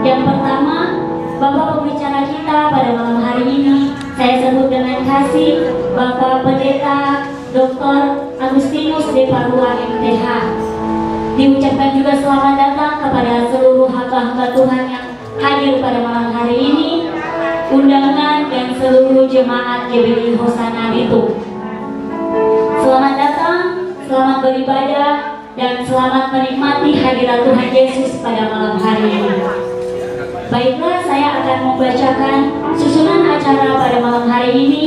Yang pertama, Bapak pembicara kita pada malam hari ini, saya sebut dengan kasih Bapak Pendeta Dr. Agustinus De Padua MTH. Diucapkan juga selamat datang kepada seluruh hamba-hamba Tuhan yang hadir pada malam hari ini, undangan dan seluruh jemaat GBI Hosana Bitung. Selamat datang, selamat beribadah, dan selamat menikmati hadirat Tuhan Yesus pada malam hari ini. Baiklah, saya akan membacakan susunan acara pada malam hari ini.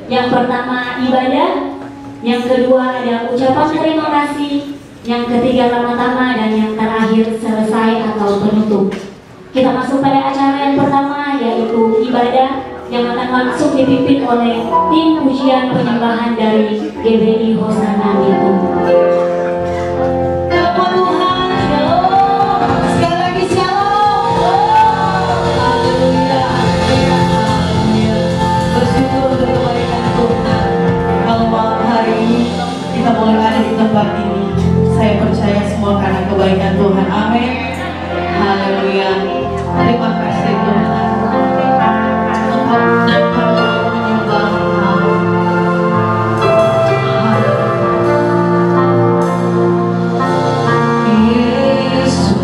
Yang pertama ibadah, yang kedua ada ucapan terima kasih, yang ketiga tama-tama, dan yang terakhir selesai atau penutup. Kita masuk pada acara yang pertama, yaitu ibadah yang akan langsung dipimpin oleh tim pujian penyembahan dari GBI Hosana Bitung. Tempat ini, saya percaya semua karena kebaikan Tuhan. Amin. Haleluya. Terima kasih Tuhan. Yesus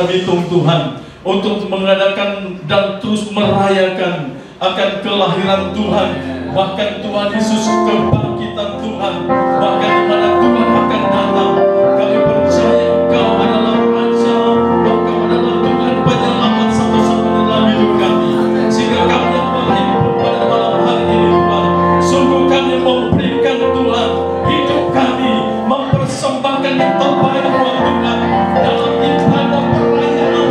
Sana Bitung Tuhan, untuk mengadakan dan terus merayakan akan kelahiran Tuhan, bahkan Tuhan Yesus kebangkitan Tuhan, bahkan di mana Tuhan akan datang. Kami percaya Engkau adalah Raja, Engkau adalah Tuhan penyelamat satu-satunya dalam hidup kami, sehingga kami yang berhidup pada malam hari ini Tuhan, sungguh kami memberikan Tuhan hidup kami, mempersembahkan yang terbaik buat Tuhan dalam ibadah perayaan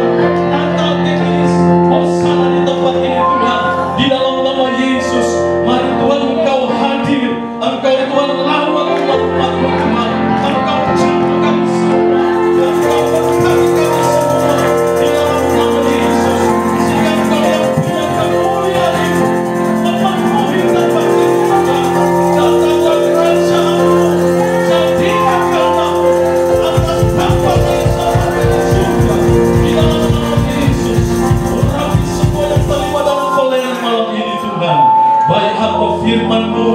Natal Teknis Hosana di tempat ini Tuhan. Di dalam nama Yesus, mari Tuhan Engkau hadir, Engkau Tuhan lawan umat-umat Tuhan, Engkau jamah kami semua, Engkau berkati kami semua di dalam nama Yesus, sehingga Engkau yang punya kemuliaan itu memenuhi tempat ini Tuhan. Datanglah kerajaan-Mu, jadilah kehendak-Mu atas bapa kami sampai di surga di dalam nama Yesus. Urapi semua yang terlibat dalam pelayanan malam ini Tuhan, baik hamba firman-Mu,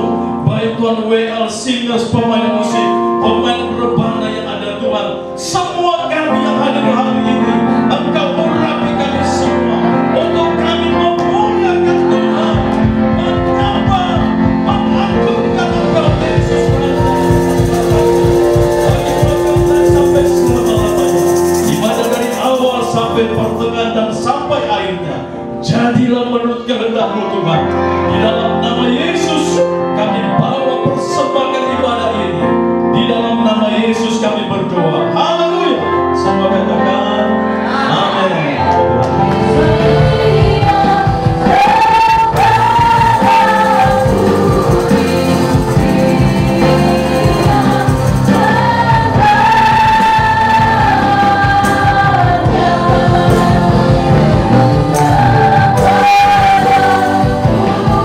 baik Tuhan WL Singers, pemain musik, pemain berbana yang ada Tuhan, semua kami yang hadir hari ini, Engkau urapi kami semua untuk kami memuliakan Tuhan, menyembah, mengagungkan Engkau Yesus Kristus sampai selama-lamanya. Ibadah dari awal sampai pertengahan dan sampai akhirnya, jadilah menurut kehendak-Mu Tuhan. Di dalam nama Yesus kami bawa persembahkan ibadah ini. Di dalam nama Yesus kami berdoa. Haleluya. Semua katakan amin. Oh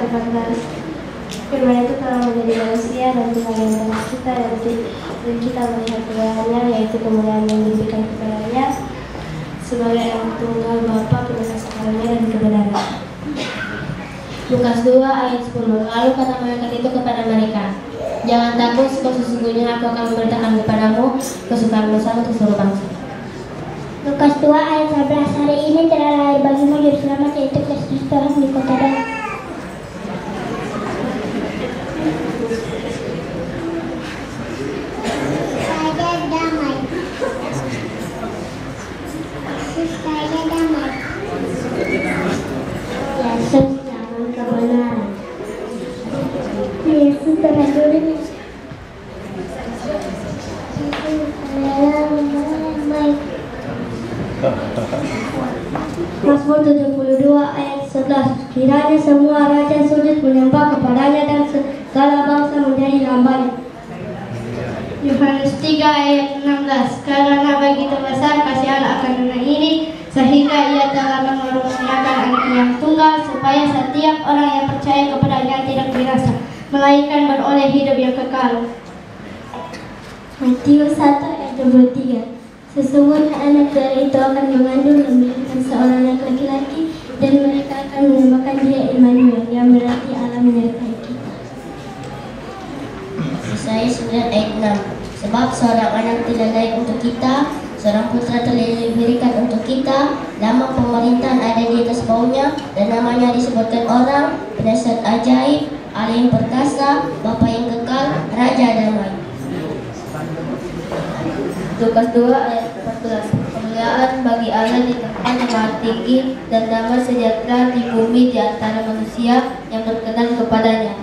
14. Firman itu telah menjadi manusia dan tinggal di tengah kita, dan kita melihat kemuliaannya, yaitu kemuliaan yang diberikan kepadanya sebagai anak tunggal Bapa penuh kasih karunia dan kebenaran. Lukas 2 ayat 10. Lalu kata malaikat itu kepada mereka, jangan takut, sebab sesungguhnya aku akan memberitakan kepadamu kesukaan Musa untuk seluruh bangsa. Lukas 2 ayat 11. Hari ini telah lahir bagimu juru selamat, yaitu Kristus Tuhan di kota Daud. Yesus jalan kebenaran. Yesus terhadap Mazmur 72 ayat 11. Kiranya semua raja sujud menyembah kepadanya dan segala bangsa menjadi hambanya. Yohanes 3 ayat 16. Karena begitu besar kasih Allah akan dunia ini, sehingga ia telah mengaruniakan anaknya yang tunggal, supaya setiap orang yang percaya kepadanya tidak binasa, melainkan beroleh hidup yang kekal. Matius 1 ayat 23. Sesungguhnya anak tunggal itu akan mengandung dan melahirkan seorang anak laki-laki, dan mereka akan menamakan dia Immanuel, yang berarti Allah menyertai kita. Yesaya 9 ayat 6. Sebab seorang anak telah lahir untuk kita, seorang putra telah diberikan untuk kita, nama pemerintahan ada di atas baunya, dan namanya disebutkan orang, penasihat ajaib, Allah yang perkasa, Bapa yang kekal, Raja damai. Lukas 2 ayat 14. Kemuliaan bagi Allah di tempat yang maha tinggi, dan damai sejahtera di bumi di antara manusia yang berkenan kepadanya.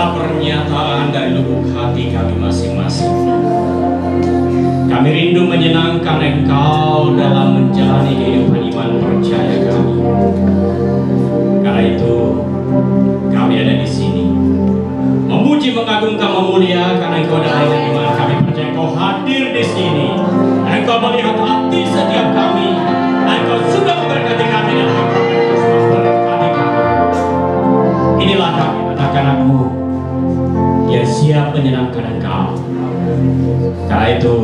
adalah pernyataan dari lubuk hati kami masing-masing. Kami rindu menyenangkan Engkau dalam menjalani kehidupan iman percaya kami. Karena itu, kami ada di sini, memuji, mengagungkan, memuliakan Engkau dalam iman. Kami percaya Engkau hadir di sini. Engkau melihat hati setiap kami. Engkau sudah memberkati kami dan Engkau memberkati kami. Inilah kami, anak-anak-Mu yang siap menyenangkan Engkau. Karena itu,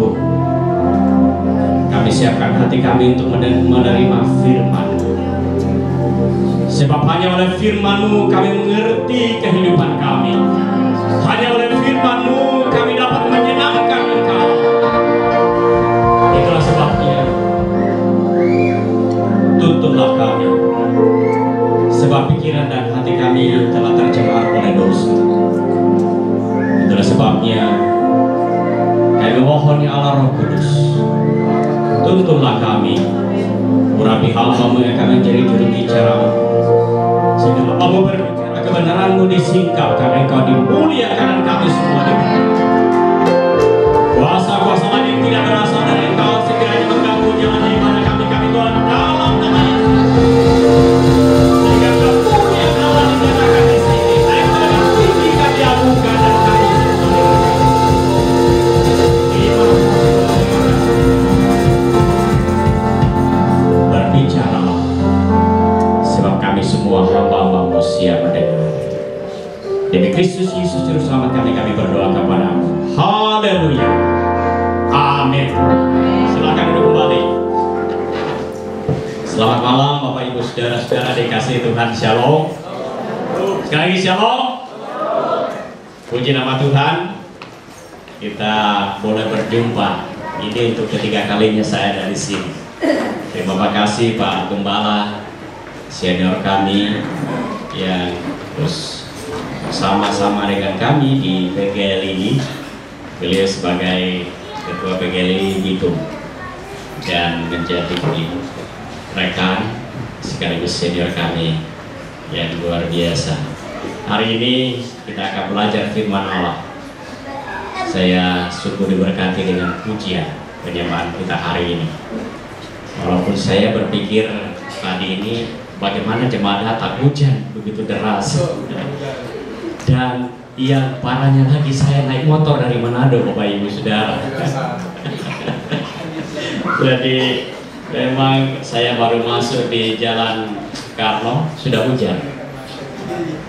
kami siapkan hati kami untuk menerima firman-Mu. Sebab hanya oleh firman-Mu kami mengerti kehidupan kami. Hanya oleh firman-Mu kami dapat menyenangkan Engkau. Itulah sebabnya, tutuplah kami. Sebab pikiran dan hati kami telah tercemar oleh dosa. Itulah sebabnya kami mohon ya Allah Roh Kudus, tuntunlah kami, urapi hamba-Mu yang akan menjadi juru bicara, sehingga hamba-Mu berbicara kebenaran-Mu disingkap, karena Engkau dimuliakan dan kami semua dimuliakan. Kuasa-kuasa lain yang tidak berasal dari Engkau sekiranya mengganggu jalan ibadah kami Tuhan, dalam nama Yesus. Sehingga kemuliaan Allah dinyatakan di sini. Engkau yang tinggi kami agungkan dan kami semua berbicaralah, sebab kami semua hamba-Mu siap mendengar. Demi Kristus Yesus Juru Selamat kami berdoa kepada-Mu. Haleluya. Amin. Silakan duduk kembali. Selamat malam Bapak Ibu Saudara-saudara dikasihi Tuhan. Shalom. Sekali lagi shalom. Puji nama Tuhan. Kita boleh berjumpa. Ini untuk ketiga kalinya saya ada di sini. Terima kasih Pak Gembala, senior kami yang terus sama-sama dengan kami di PGL ini. Beliau sebagai Ketua PGL Bitung dan menjadi rekan sekaligus senior kami yang luar biasa. Hari ini kita akan belajar firman Allah. Saya sungguh diberkati dengan pujian penyembahan kita hari ini. Walaupun saya berpikir tadi ini bagaimana jemaat datang hujan begitu deras, dan yang parahnya lagi saya naik motor dari Manado, Bapak Ibu Saudara. Jadi memang saya baru masuk di Jalan Karno sudah hujan.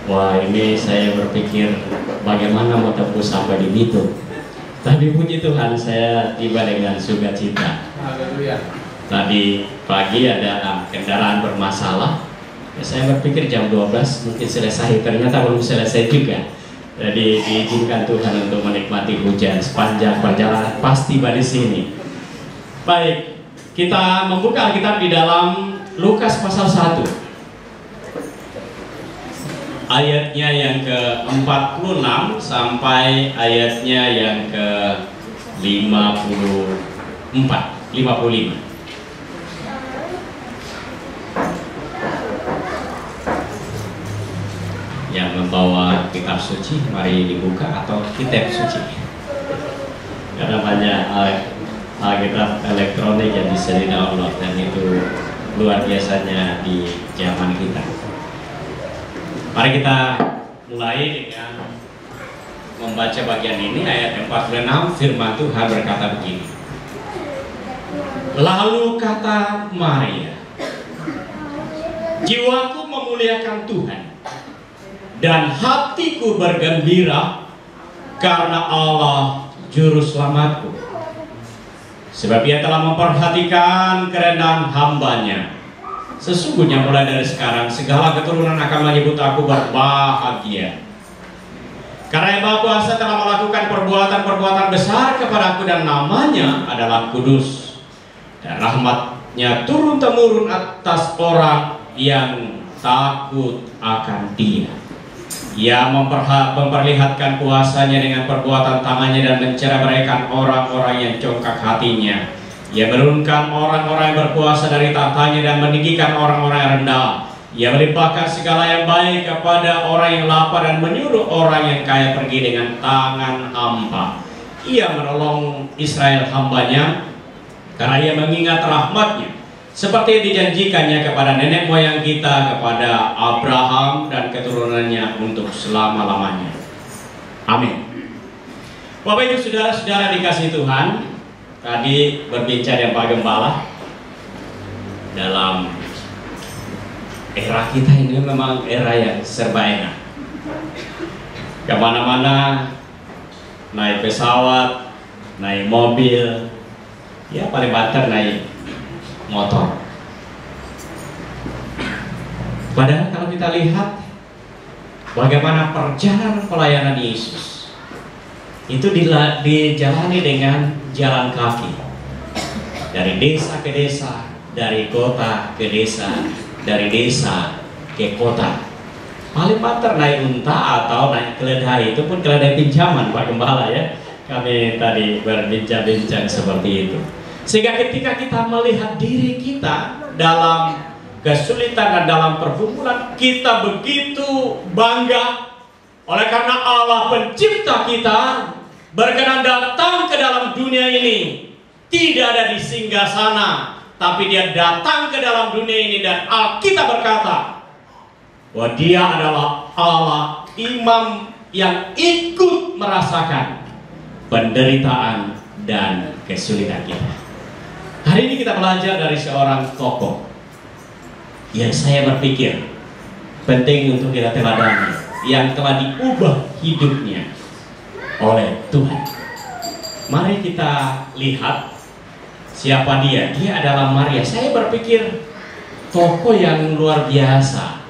Wah, ini saya berpikir bagaimana mau tembus sampai di Bitung. Tapi puji Tuhan saya tiba dengan sukacita. Tadi pagi ada kendaraan bermasalah. Saya berpikir jam 12 mungkin selesai, ternyata belum selesai juga. Jadi diizinkan Tuhan untuk menikmati hujan sepanjang perjalanan pasti di sini. Baik, kita membuka Alkitab di dalam Lukas pasal 1. Ayatnya yang ke-46 sampai ayatnya yang ke-55. Yang membawa kitab suci, mari dibuka, atau kitab suci. Karena banyak Alkitab elektronik yang bisa di-download, dan itu luar biasanya di zaman kita. Mari kita mulai dengan membaca bagian ini, ayat 46. Firman Tuhan berkata begini. Lalu kata Maria, jiwaku memuliakan Tuhan, dan hatiku bergembira karena Allah Juru Selamatku. Sebab Ia telah memperhatikan kerendahan hamba-Nya. Sesungguhnya mulai dari sekarang segala keturunan akan menyebut aku berbahagia. Karena Yang Maha Kuasa telah melakukan perbuatan-perbuatan besar kepada aku, dan namanya adalah kudus. Dan rahmat-Nya turun-temurun atas orang yang takut akan Dia. Ia memperlihatkan kuasanya dengan perbuatan tangannya dan menceraikan orang-orang yang congkak hatinya. Ia menurunkan orang-orang yang berkuasa dari tahtanya dan meninggikan orang-orang yang rendah. Ia melimpahkan segala yang baik kepada orang yang lapar dan menyuruh orang yang kaya pergi dengan tangan hampa. Ia menolong Israel hambanya karena ia mengingat rahmatnya seperti yang dijanjikannya kepada nenek moyang kita, kepada Abraham dan keturunannya untuk selama-lamanya. Amin. Bapak Ibu saudara-saudara dikasih Tuhan, tadi berbincang dengan Pak Gembala dalam era kita ini memang era yang serba enak. Kemana-mana naik pesawat, naik mobil, ya paling banter naik motor. Padahal kalau kita lihat bagaimana perjalanan pelayanan Yesus itu dijalani dengan jalan kaki, dari desa ke desa, dari kota ke desa, dari desa ke kota. Paling banter naik unta atau naik keledai, itu pun keledai pinjaman Pak Gembala ya. Kami tadi berbincang-bincang seperti itu. Sehingga ketika kita melihat diri kita dalam kesulitan dan dalam pergumulan, kita begitu bangga oleh karena Allah pencipta kita berkenan datang ke dalam dunia ini. Tidak ada di singgasana, tapi dia datang ke dalam dunia ini, dan Alkitab berkata bahwa dia adalah Allah imam yang ikut merasakan penderitaan dan kesulitan kita. Hari ini kita belajar dari seorang tokoh yang saya berpikir penting untuk kita teladani, yang telah diubah hidupnya oleh Tuhan. Mari kita lihat siapa dia. Dia adalah Maria. Saya berpikir tokoh yang luar biasa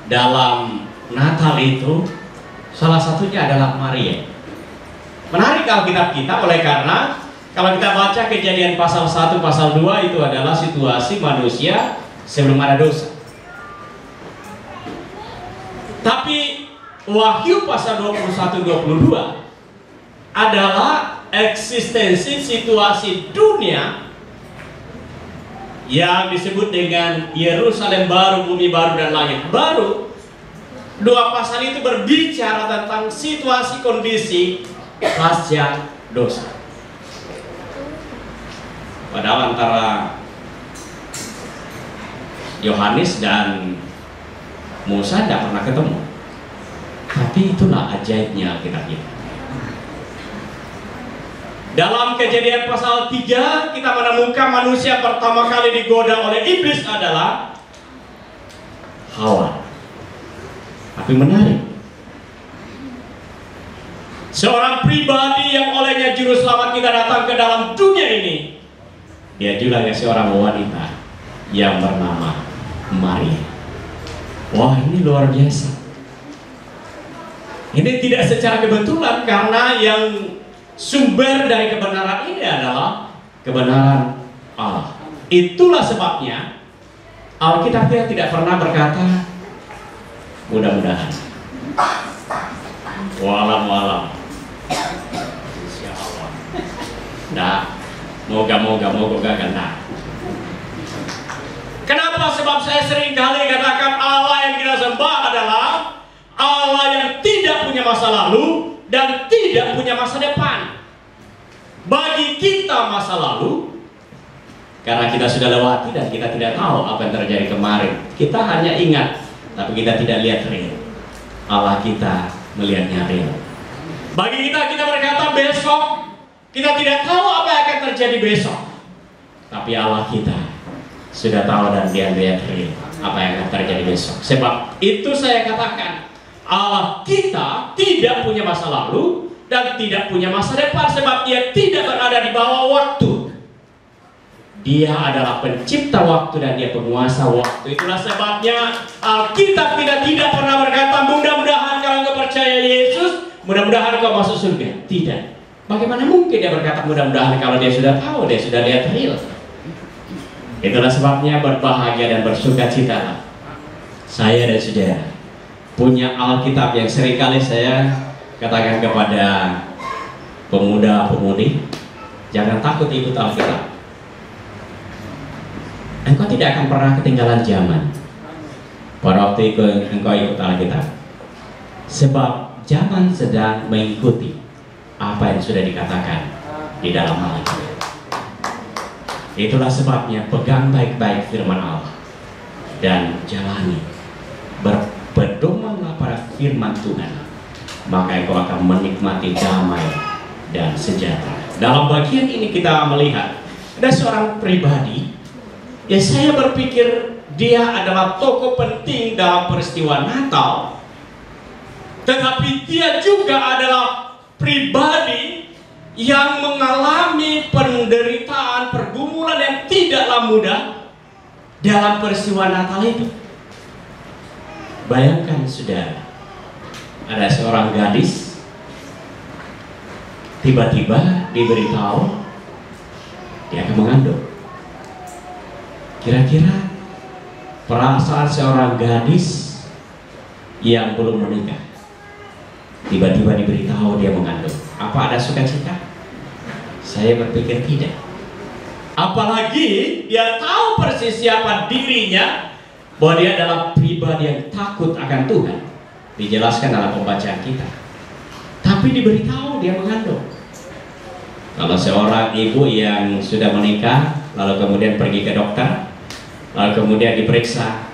dalam Natal itu salah satunya adalah Maria. Menarik Alkitab kita oleh karena kalau kita baca Kejadian pasal 1, pasal 2 itu adalah situasi manusia sebelum ada dosa. Tapi Wahyu pasal 21-22 adalah eksistensi situasi dunia yang disebut dengan Yerusalem baru, bumi baru, dan langit baru. Dua pasal itu berbicara tentang situasi kondisi pasca dosa. Padahal antara Yohanes dan Musa tidak pernah ketemu. Tapi itulah ajaibnya Alkitab kita. Dalam Kejadian pasal 3 kita menemukan manusia pertama kali digoda oleh iblis adalah Hawa. Tapi menarik, seorang pribadi yang olehnya juru selamat kita datang ke dalam dunia ini, dia juga seorang wanita yang bernama Maria. Wah, ini luar biasa. Ini tidak secara kebetulan, karena yang sumber dari kebenaran ini adalah kebenaran Allah. Itulah sebabnya Alkitab tidak pernah berkata mudah-mudahan, walam. Nah, moga-moga ganda. Kenapa? Sebab saya sering kali katakan Allah yang kita sembah adalah Allah yang tidak punya masa lalu dan tidak punya masa depan. Bagi kita masa lalu, karena kita sudah lewati dan kita tidak tahu apa yang terjadi kemarin. Kita hanya ingat, tapi kita tidak lihat real. Allah kita melihatnya real. Bagi kita berkata besok, kita tidak tahu apa yang akan terjadi besok. Tapi Allah kita sudah tahu dan dia lihat real apa yang akan terjadi besok. Sebab itu saya katakan, Allah kita tidak punya masa lalu dan tidak punya masa depan, sebab dia tidak berada di bawah waktu. Dia adalah pencipta waktu dan dia penguasa waktu. Itulah sebabnya Alkitab kita tidak pernah berkata mudah-mudahan kalau engkau percaya Yesus, mudah-mudahan engkau masuk surga. Tidak. Bagaimana mungkin dia berkata mudah-mudahan kalau dia sudah tahu, dia sudah lihat real. Itulah sebabnya berbahagia dan bersukacita saya dan saudara punya Alkitab yang seringkali saya katakan kepada pemuda-pemudi, jangan takut ikut Alkitab. Engkau tidak akan pernah ketinggalan zaman. pada waktu itu engkau ikut Alkitab, sebab zaman sedang mengikuti apa yang sudah dikatakan di dalam Alkitab. Itulah sebabnya pegang baik-baik firman Allah dan jalani, berpedomanlah pada firman Tuhan, maka engkau akan menikmati damai dan sejahtera. Dalam bagian ini kita melihat ada seorang pribadi yang saya berpikir dia adalah tokoh penting dalam peristiwa Natal, tetapi dia juga adalah pribadi yang mengalami penderitaan, pergumulan yang tidaklah mudah dalam peristiwa Natal itu. Bayangkan saudara, ada seorang gadis tiba-tiba diberitahu dia akan mengandung. Kira-kira perasaan seorang gadis yang belum menikah tiba-tiba diberitahu dia mengandung, apa ada sukacita? Saya berpikir tidak. Apalagi dia tahu persis siapa dirinya, bahwa dia adalah pribadi yang takut akan Tuhan, dijelaskan dalam pembacaan kita. Tapi diberitahu dia mengandung. Kalau seorang ibu yang sudah menikah lalu kemudian pergi ke dokter, lalu kemudian diperiksa,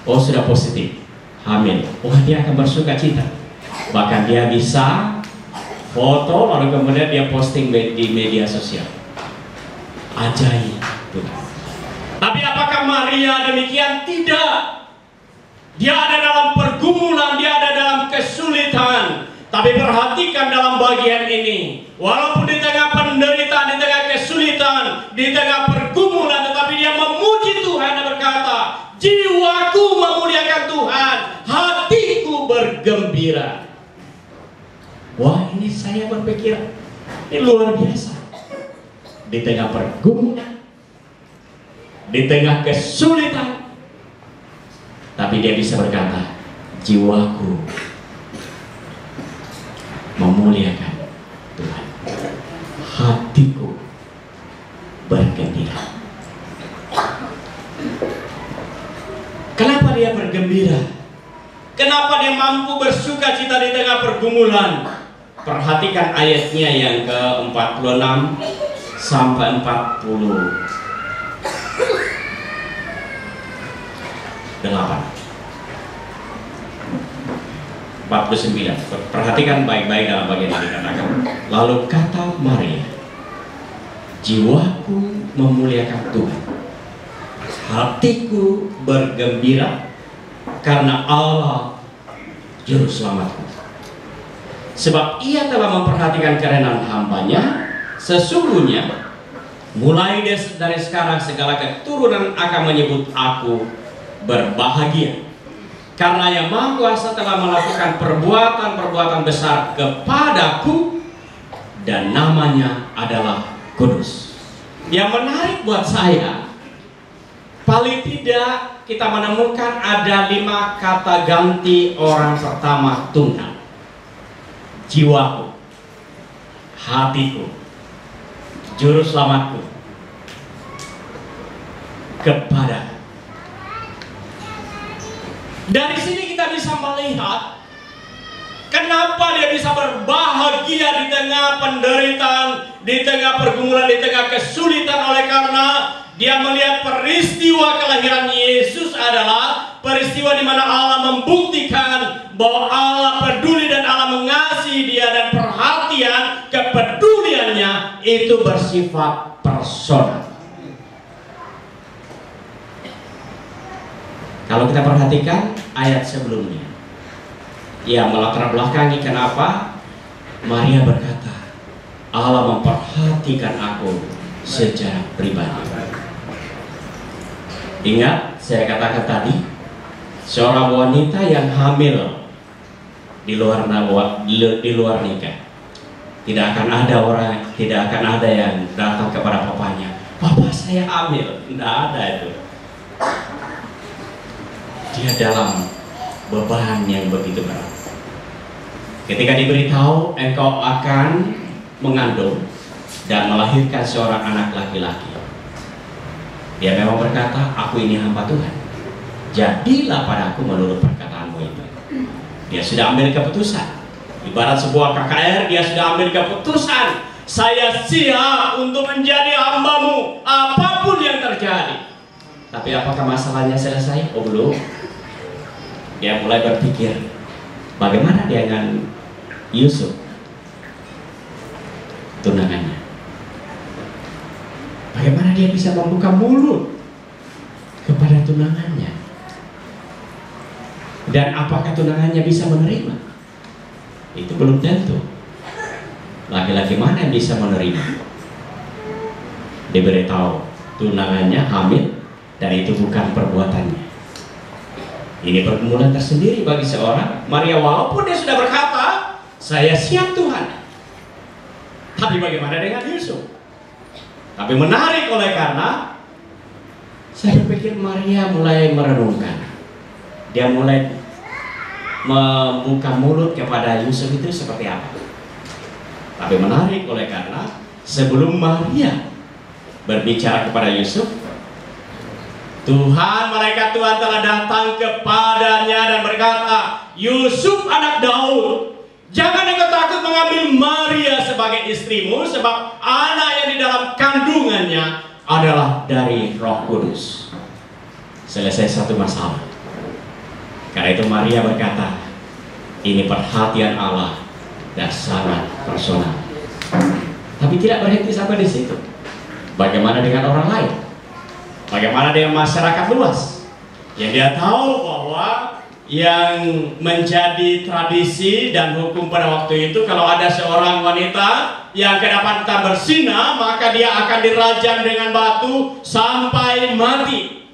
oh sudah positif, hamil, oh dia akan bersuka cita. Bahkan dia bisa foto lalu kemudian dia posting di media sosial. Ajaib Tuhan. Tapi apakah Maria demikian? Tidak. Dia ada dalam pergumulan, dia ada dalam kesulitan. Tapi perhatikan dalam bagian ini, walaupun di tengah penderitaan, di tengah kesulitan, di tengah pergumulan, tetapi dia memuji Tuhan dan berkata, jiwaku memuliakan Tuhan, hatiku bergembira. Wah, ini saya berpikir ini luar biasa. Di tengah pergumulan, di tengah kesulitan, tapi dia bisa berkata, jiwaku memuliakan Tuhan, hatiku bergembira. Kenapa dia bergembira? Kenapa dia mampu bersuka cita di tengah pergumulan? Perhatikan ayatnya yang ke-46 sampai 49. Perhatikan baik-baik dalam bagian ini dikatakan, lalu kata Maria, jiwaku memuliakan Tuhan, hatiku bergembira karena Allah juru selamatku, sebab ia telah memperhatikan kerenan hambanya. Sesungguhnya mulai dari sekarang segala keturunan akan menyebut aku berbahagia, karena Yang Maha Kuasa telah melakukan perbuatan-perbuatan besar kepadaku, dan namanya adalah kudus. Yang menarik buat saya, paling tidak kita menemukan ada 5 kata ganti orang pertama Tuhan. Jiwaku, hatiku, juru selamatku, kepada. Dari sini kita bisa melihat kenapa dia bisa berbahagia di tengah penderitaan, di tengah pergumulan, di tengah kesulitan, oleh karena dia melihat peristiwa kelahiran Yesus adalah peristiwa di mana Allah membuktikan bahwa Allah peduli dan Allah mengasihi dia, dan perhatian, kepeduliannya itu bersifat personal. Kalau kita perhatikan ayat sebelumnya, yang melatar belakangi kenapa Maria berkata, Allah memperhatikan aku secara pribadi. Ingat, saya katakan tadi, seorang wanita yang hamil di luar nikah, tidak akan ada yang datang kepada papanya, papa saya hamil. Tidak ada itu. Dia dalam beban yang begitu berat. Ketika diberitahu engkau akan mengandung dan melahirkan seorang anak laki-laki, dia memang berkata, aku ini hamba Tuhan, jadilah padaku menurut perkataanmu itu. Dia sudah ambil keputusan. Ibarat sebuah KKR, dia sudah ambil keputusan. Saya siap untuk menjadi hamba-Mu apapun yang terjadi. Tapi apakah masalahnya selesai? Oh belum. Dia mulai berpikir, bagaimana dia dengan Yusuf, tunangannya? Bagaimana dia bisa membuka mulut kepada tunangannya? Dan apakah tunangannya bisa menerima? Itu belum tentu. Laki-laki mana yang bisa menerima? Diberitahu tunangannya hamil dan itu bukan perbuatannya. Ini pergumulan tersendiri bagi seorang Maria, walaupun dia sudah berkata, saya siap Tuhan. Tapi bagaimana dengan Yusuf? Tapi menarik oleh karena saya berpikir Maria mulai merenungkan. Dia mulai membuka mulut kepada Yusuf itu seperti apa. Tapi menarik oleh karena sebelum Maria berbicara kepada Yusuf, Tuhan, malaikat Tuhan telah datang kepadanya dan berkata, Yusuf anak Daud, jangan engkau takut mengambil Maria sebagai istrimu, sebab anak yang di dalam kandungannya adalah dari Roh Kudus. Selesai satu masalah. Karena itu Maria berkata, ini perhatian Allah dan sangat personal. Tapi tidak berhenti sampai di situ. Bagaimana dengan orang lain? Bagaimana dengan masyarakat luas? Yang dia tahu bahwa yang menjadi tradisi dan hukum pada waktu itu, kalau ada seorang wanita yang kedapatan berzina, maka dia akan dirajam dengan batu sampai mati.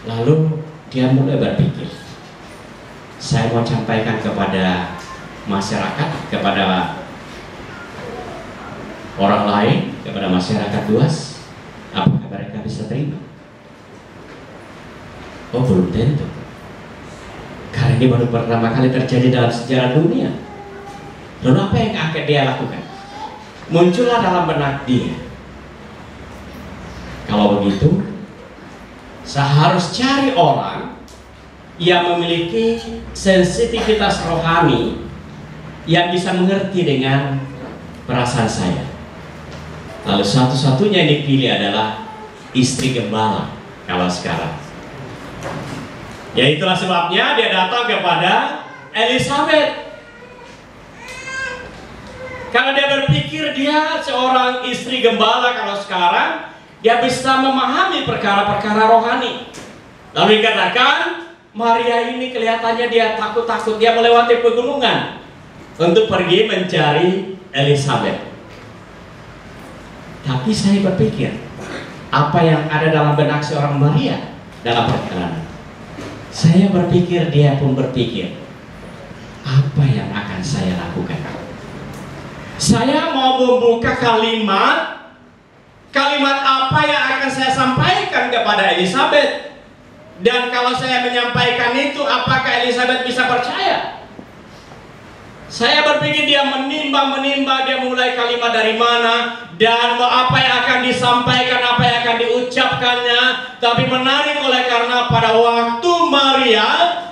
Lalu dia mulai berpikir, saya mau sampaikan kepada masyarakat, kepada orang lain, kepada masyarakat luas, apakah mereka bisa terima? Oh belum tentu. Karena ini baru pertama kali terjadi dalam sejarah dunia. Lalu apa yang akan dia lakukan? Muncullah dalam benak dia, kalau begitu saya harus cari orang yang memiliki sensitivitas rohani, yang bisa mengerti dengan perasaan saya. Lalu satu-satunya yang dipilih adalah istri gembala kalau sekarang. Ya itulah sebabnya dia datang kepada Elizabeth. Karena dia berpikir dia seorang istri gembala kalau sekarang, dia bisa memahami perkara-perkara rohani. Lalu dikatakan, Maria ini kelihatannya dia takut-takut, dia melewati pegunungan untuk pergi mencari Elizabeth. Tapi saya berpikir, apa yang ada dalam benak seorang Maria dalam perjalanan? Saya berpikir, dia pun berpikir, apa yang akan saya lakukan? Saya mau membuka kalimat apa yang akan saya sampaikan kepada Elizabeth. Dan kalau saya menyampaikan itu, apakah Elizabeth bisa percaya? Saya berpikir dia menimbang, dia mulai kalimat dari mana, dan apa yang akan disampaikan, apa yang akan diucapkannya. Tapi menarik oleh karena pada waktu Maria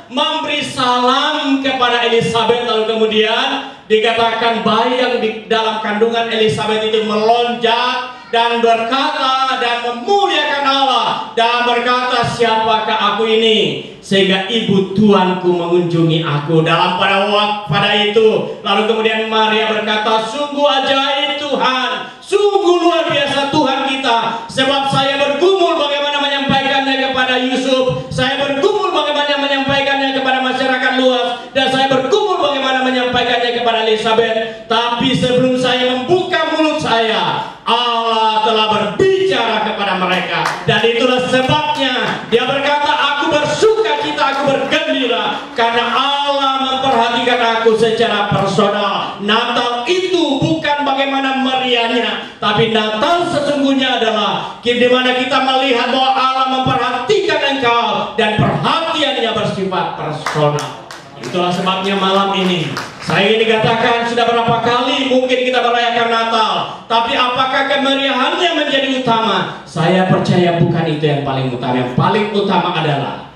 memberi salam kepada Elizabeth, lalu kemudian dikatakan bayi yang di dalam kandungan Elizabeth itu melonjak dan berkata dan memuliakan Allah dan berkata, siapakah aku ini sehingga ibu Tuanku mengunjungi aku dalam pada itu. Lalu kemudian Maria berkata, sungguh ajaib Tuhan, sungguh luar biasa Tuhan kita, sebab saya bergumul bagaimana menyampaikannya kepada Yusuf, saya bergumul bagaimana menyampaikannya kepada masyarakat luas, dan saya bergumul bagaimana menyampaikannya kepada Elizabeth. Tapi sebelum saya membuka mulut saya, Allah telah berbicara kepada mereka. Dan itulah sebabnya dia berkata, aku bersuka cita, aku bergembira, karena Allah memperhatikan aku secara personal. Natal itu bukan bagaimana meriahnya, tapi Natal sesungguhnya adalah di mana kita melihat bahwa Allah memperhatikan engkau dan perhatiannya bersifat personal. Itulah sebabnya malam ini saya ingin dikatakan, sudah berapa kali mungkin kita merayakan Natal, Tapi apakah kemeriahannya menjadi utama? Saya percaya bukan itu yang paling utama. Yang paling utama adalah,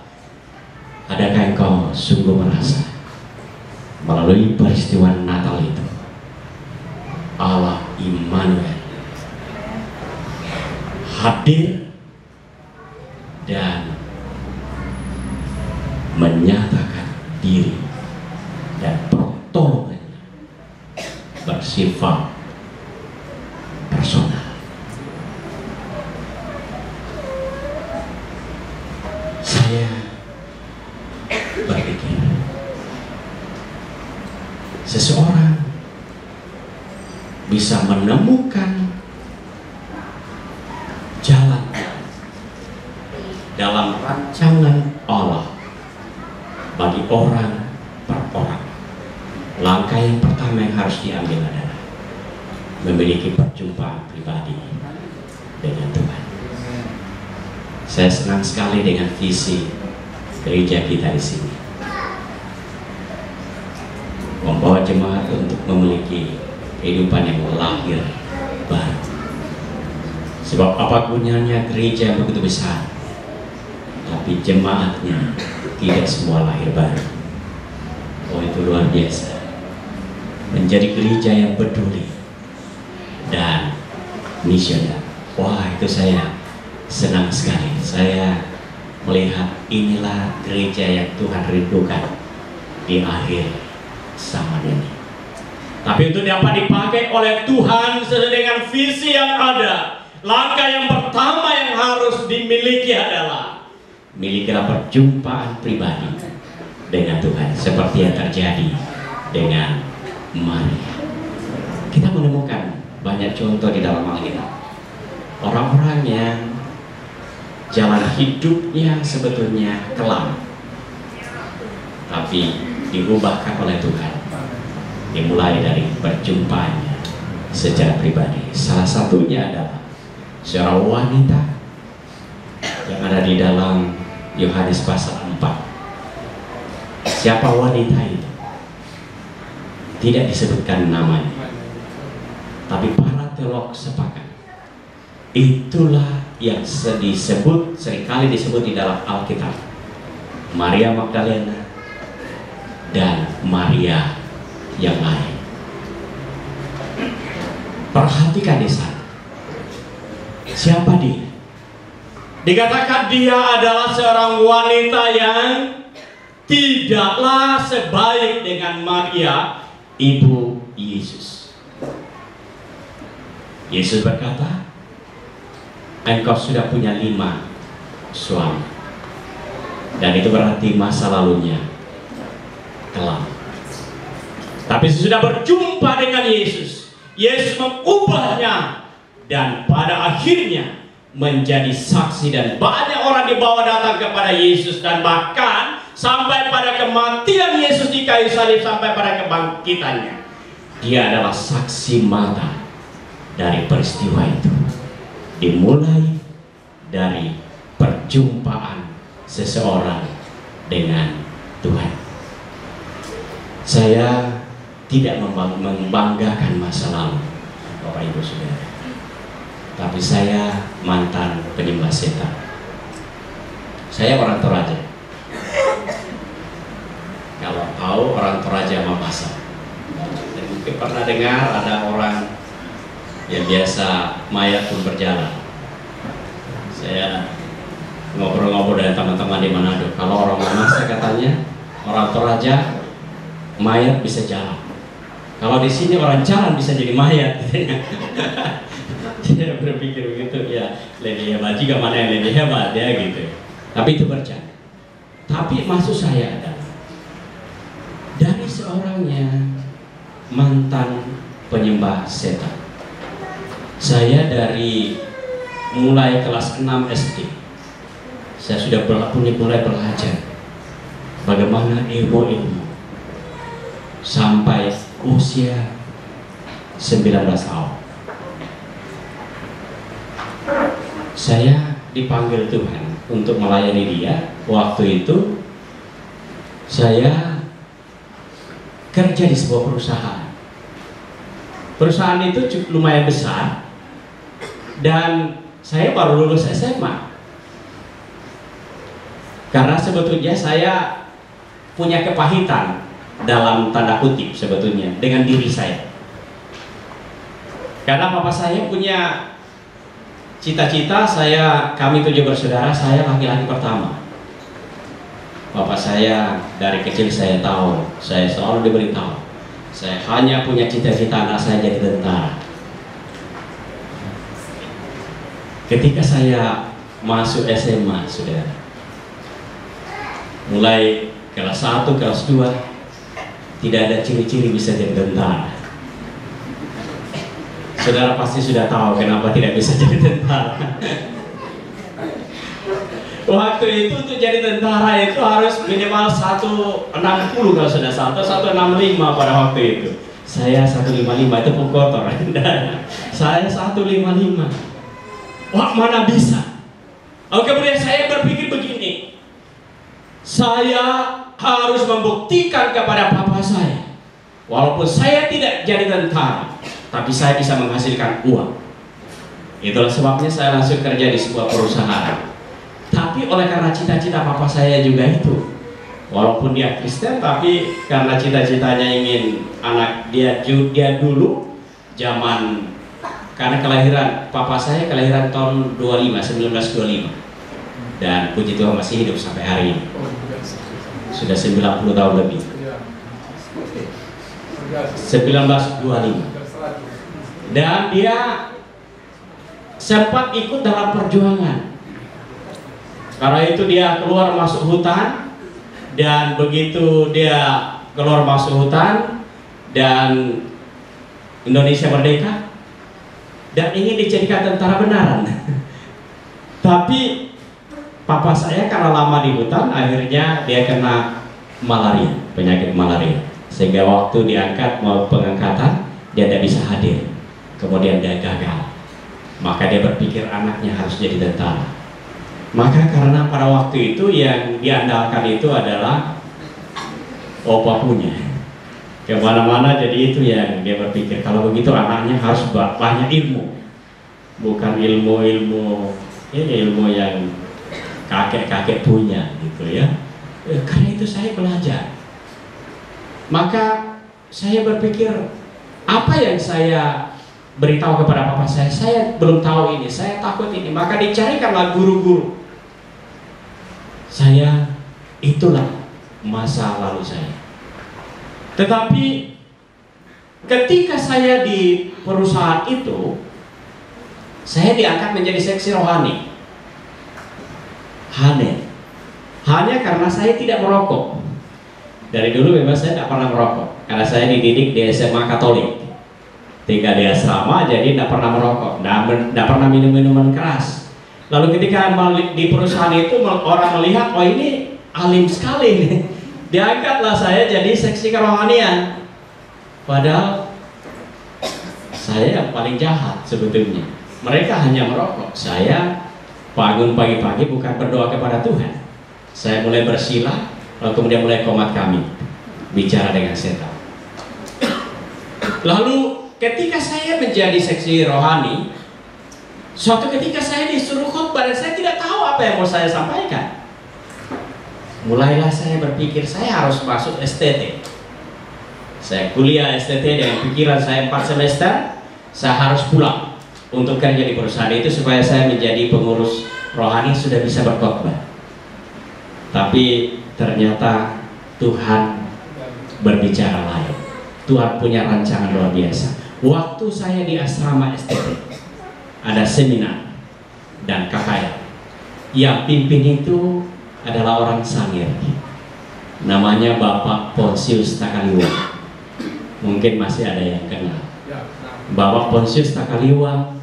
adakah engkau sungguh merasa melalui peristiwa Natal itu Allah Immanuel hadir dan menyatakan diri dan pertolongannya bersifat personal. Saya berpikir seseorang bisa menemukan jalan dalam rancangan Allah bagi orang per orang. Langkah yang pertama yang harus diambil adalah memiliki perjumpaan pribadi dengan Tuhan. Saya senang sekali dengan visi gereja kita di sini, membawa jemaat untuk memiliki kehidupan yang lahir baru. Sebab apa gunanya gereja yang begitu besar, tapi jemaatnya tidak semua lahir baru. Oh, itu luar biasa. Menjadi gereja yang peduli dan misioner. Wah, itu saya senang sekali. Saya melihat inilah gereja yang Tuhan rindukan di akhir zaman ini. Tapi itu dapat dipakai oleh Tuhan sesuai dengan visi yang ada. Langkah yang pertama yang harus dimiliki adalah milikilah perjumpaan pribadi dengan Tuhan, seperti yang terjadi dengan Maria. Kita menemukan banyak contoh di dalam Alkitab. Orang-orang yang jalan hidupnya sebetulnya kelam, tapi diubahkan oleh Tuhan. Dimulai dari perjumpaannya secara pribadi. Salah satunya adalah seorang wanita yang ada di dalam Yohanes pasal 4. Siapa wanita itu? Tidak disebutkan namanya, tapi para teolog sepakat itulah yang seringkali disebut di dalam Alkitab Maria Magdalena dan Maria yang lain. Perhatikan di sana. Siapa dia? Dikatakan dia adalah seorang wanita yang tidaklah sebaik dengan Maria, ibu Yesus. Yesus berkata, engkau sudah punya 5 suami, dan itu berarti masa lalunya kelam. Tapi sesudah berjumpa dengan Yesus, Yesus mengubahnya dan pada akhirnya menjadi saksi, dan banyak orang dibawa datang kepada Yesus, dan bahkan sampai pada kematian Yesus di kayu salib, sampai pada kebangkitannya. Dia adalah saksi mata dari peristiwa itu. Dimulai dari perjumpaan seseorang dengan Tuhan. Saya tidak membanggakan masa lalu, Bapak Ibu Saudara, tapi saya mantan penyembah setan. Saya orang Toraja. Kalau tahu orang Toraja Mamasa, dan mungkin pernah dengar ada orang yang biasa mayat pun berjalan. Saya ngobrol-ngobrol dengan teman-teman di Manado. Kalau orang Mamasa katanya, orang Toraja mayat bisa jalan. Kalau di sini orang jalan bisa jadi mayat. Saya berpikir begitu, ya lebih hebat juga, mana yang lebih hebat ya gitu. Tapi itu bercanda. Tapi maksud saya adalah dari seorang yang mantan penyembah setan. Saya dari mulai kelas 6 SD, saya sudah mulai belajar bagaimana ilmu-ilmu sampai usia 19 tahun. Saya dipanggil Tuhan untuk melayani dia. Waktu itu saya kerja di sebuah perusahaan Perusahaan itu lumayan besar dan saya baru lulus SMA. Karena sebetulnya saya punya kepahitan dalam tanda kutip sebetulnya dengan diri saya. Karena papa saya punya cita-cita kami 7 bersaudara, saya laki-laki pertama. Bapak saya dari kecil saya tahu, saya selalu diberitahu, saya hanya punya cita-cita anak saya jadi tentara. Ketika saya masuk SMA, saudara, mulai kelas 1, kelas 2, tidak ada ciri-ciri bisa jadi tentara. Saudara pasti sudah tahu kenapa tidak bisa jadi tentara. Waktu itu untuk jadi tentara itu harus minimal 160 kalau sudah salah, atau 165 pada waktu itu. Saya 155 itu pun kotor. Saya 155. Wah, mana bisa? Kemudian saya berpikir begini, saya harus membuktikan kepada papa saya, walaupun saya tidak jadi tentara, tapi saya bisa menghasilkan uang. Itulah sebabnya saya langsung kerja di sebuah perusahaan. Tapi oleh karena cita-cita papa saya juga itu, walaupun dia Kristen, tapi karena cita-citanya ingin anak dia dulu zaman, karena kelahiran papa saya kelahiran tahun 1925, dan puji Tuhan masih hidup sampai hari ini, sudah 90 tahun lebih. 1925, dan dia sempat ikut dalam perjuangan. Karena itu dia keluar masuk hutan, dan begitu dia keluar masuk hutan dan Indonesia merdeka dan ingin dijadikan tentara benaran. Tapi papa saya karena lama di hutan, akhirnya dia kena malaria, penyakit malaria, sehingga waktu diangkat mau pengangkatan dia tidak bisa hadir. Kemudian dia gagal. Maka dia berpikir anaknya harus jadi tentara. Maka karena pada waktu itu yang diandalkan itu adalah opapunya, kemana-mana, jadi itu yang dia berpikir kalau begitu anaknya harus banyak ilmu, bukan ilmu yang kakek-kakek punya gitu ya. Karena itu saya belajar. Maka saya berpikir, apa yang saya beritahu kepada papa saya belum tahu ini, saya takut ini. Maka dicarikanlah guru-guru. Itulah masa lalu saya. Tetapi ketika saya di perusahaan itu, saya diangkat menjadi seksi rohani. Hanya karena saya tidak merokok. Dari dulu memang saya tidak pernah merokok, karena saya dididik di SMA Katolik. Tinggal di asrama, jadi tidak pernah merokok, tidak pernah minum minuman keras. Lalu ketika di perusahaan itu orang melihat, oh ini alim sekali nih, diangkatlah saya jadi seksi kerohanian. Padahal saya yang paling jahat sebetulnya. Mereka hanya merokok, saya bangun pagi-pagi bukan berdoa kepada Tuhan. Saya mulai bersila, lalu kemudian mulai komat kami, bicara dengan setan. Lalu ketika saya menjadi seksi rohani, suatu ketika saya disuruh khotbah dan saya tidak tahu apa yang mau saya sampaikan. Mulailah saya berpikir saya harus masuk STT. Saya kuliah STT dengan pikiran saya 4 semester, saya harus pulang untuk kerja di perusahaan itu supaya saya menjadi pengurus rohani, sudah bisa berkhotbah. Tapi ternyata Tuhan berbicara lain. Tuhan punya rancangan luar biasa. Waktu saya di asrama STT, ada seminar dan KKR. Yang pimpin itu adalah orang Sangir, namanya Bapak Ponsius Takaliwa. Mungkin masih ada yang kenal. Bapak Ponsius Takaliwa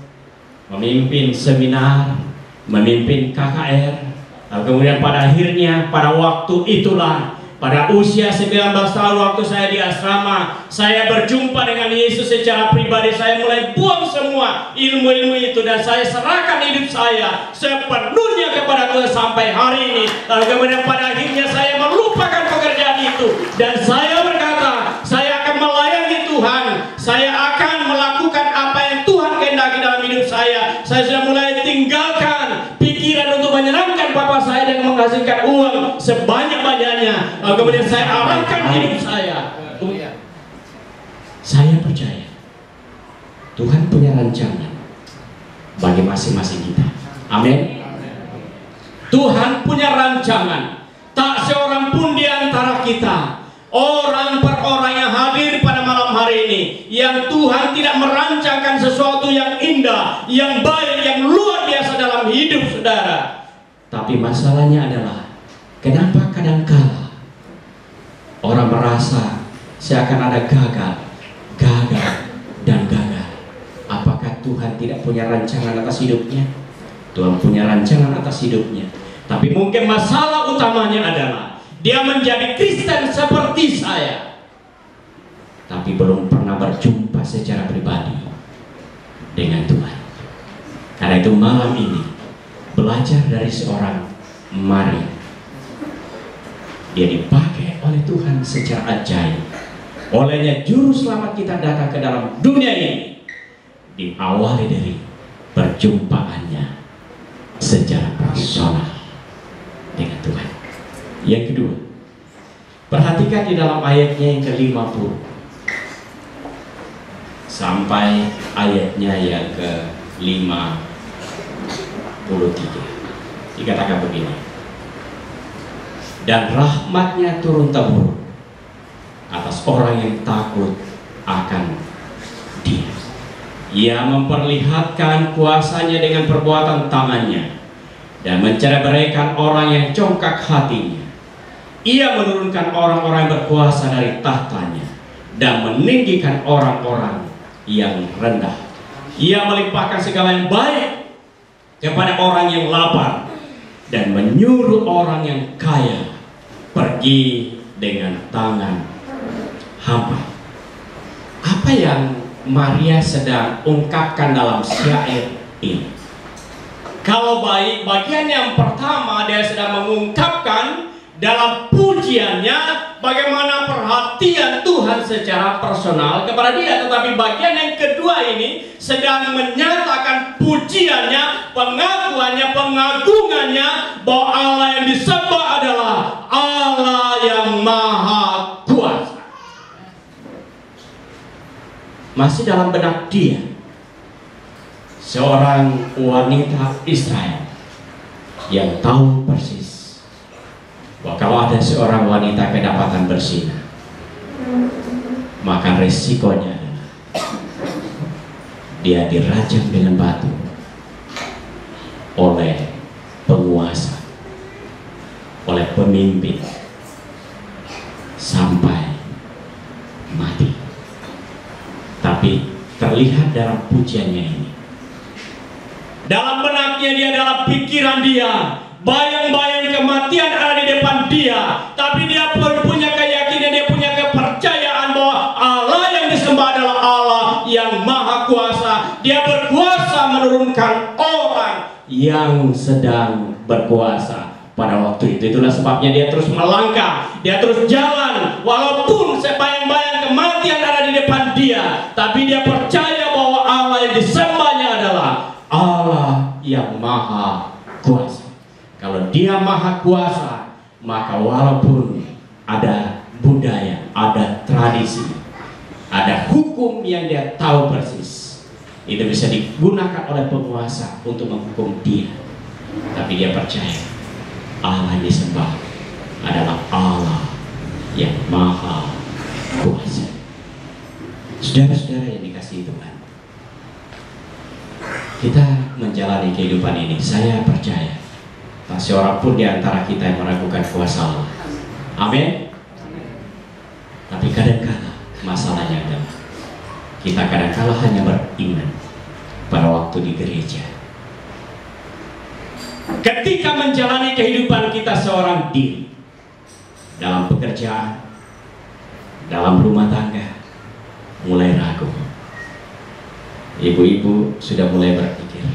memimpin seminar, memimpin KKR. Lalu kemudian pada akhirnya, pada waktu itulah, pada usia 19 tahun waktu saya di asrama, saya berjumpa dengan Yesus secara pribadi. Saya mulai buang semua ilmu-ilmu itu dan saya serahkan hidup saya sepenuhnya kepada Tuhan sampai hari ini. Lalu kemudian pada akhirnya saya melupakan pekerjaan itu dan saya berkata, saya akan melayani Tuhan, saya akan melakukan menghasilkan uang sebanyak-banyaknya, kemudian saya arahkan hidup saya. Saya percaya Tuhan punya rancangan bagi masing-masing kita. Amin. Tuhan punya rancangan. Tak seorang pun di antara kita, orang per orang yang hadir pada malam hari ini, yang Tuhan tidak merancangkan sesuatu yang indah, yang baik, yang luar biasa dalam hidup saudara. Tapi masalahnya adalah, kenapa kadangkala orang merasa seakan ada gagal, dan gagal. Apakah Tuhan tidak punya rancangan atas hidupnya? Tuhan punya rancangan atas hidupnya. Tapi mungkin masalah utamanya adalah dia menjadi Kristen seperti saya, tapi belum pernah berjumpa secara pribadi dengan Tuhan. Karena itu malam ini belajar dari seorang Maria. Dia dipakai oleh Tuhan secara ajaib. Olehnya juru selamat kita datang ke dalam dunia ini, diawali dari perjumpaannya secara personal dengan Tuhan. Yang kedua, perhatikan di dalam ayatnya yang ke-50 sampai ayatnya yang ke-53. Dikatakan begini, dan rahmatnya turun temurun atas orang yang takut akan Dia. Ia memperlihatkan kuasanya dengan perbuatan tangannya dan menceraikan orang yang congkak hatinya. Ia menurunkan orang-orang yang berkuasa dari tahtanya dan meninggikan orang-orang yang rendah. Ia melimpahkan segala yang baik kepada orang yang lapar dan menyuruh orang yang kaya pergi dengan tangan hampa. Apa yang Maria sedang ungkapkan dalam syair ini? Kalau bagian yang pertama, dia sedang mengungkapkan dalam pujiannya bagaimana perhatian Tuhan secara personal kepada dia. Tetapi bagian yang kedua ini sedang menyatakan pujiannya, pengakuannya, pengagungannya bahwa Allah yang disembah adalah Allah yang Maha Kuasa. Masih dalam benak dia, seorang wanita Israel yang tahu persis bahwa kalau ada seorang wanita kedapatan bersinah, maka resikonya adalah dia dirajam dengan batu oleh penguasa, oleh pemimpin sampai mati. Tapi terlihat dalam pujiannya ini, dalam benaknya dia, dalam pikiran dia, bayang-bayang kematian ada di depan dia, tapi dia pun punya keyakinan, dia punya kepercayaan bahwa Allah yang disembah adalah Allah yang Maha Kuasa. Dia berkuasa menurunkan orang yang sedang berkuasa pada waktu itu. Itulah sebabnya dia terus melangkah, dia terus jalan, walaupun sebayang-bayang kematian ada di depan dia, tapi dia percaya bahwa Allah yang disembahnya adalah Allah yang Maha Kuasa. Kalau dia Maha Kuasa, maka walaupun ada budaya, ada tradisi, ada hukum yang dia tahu persis, itu bisa digunakan oleh penguasa untuk menghukum dia, tapi dia percaya Allah yang disembah adalah Allah yang Maha Kuasa. Saudara-saudara yang dikasihi Tuhan, kita menjalani kehidupan ini, saya percaya tak seorang pun di antara kita yang meragukan kuasa Allah. Amin. Tapi kadang-kala masalahnya adalah kita kadang-kala hanya beriman pada waktu di gereja. Ketika menjalani kehidupan kita seorang diri, dalam pekerjaan, dalam rumah tangga, mulai ragu. Ibu-ibu sudah mulai berpikir,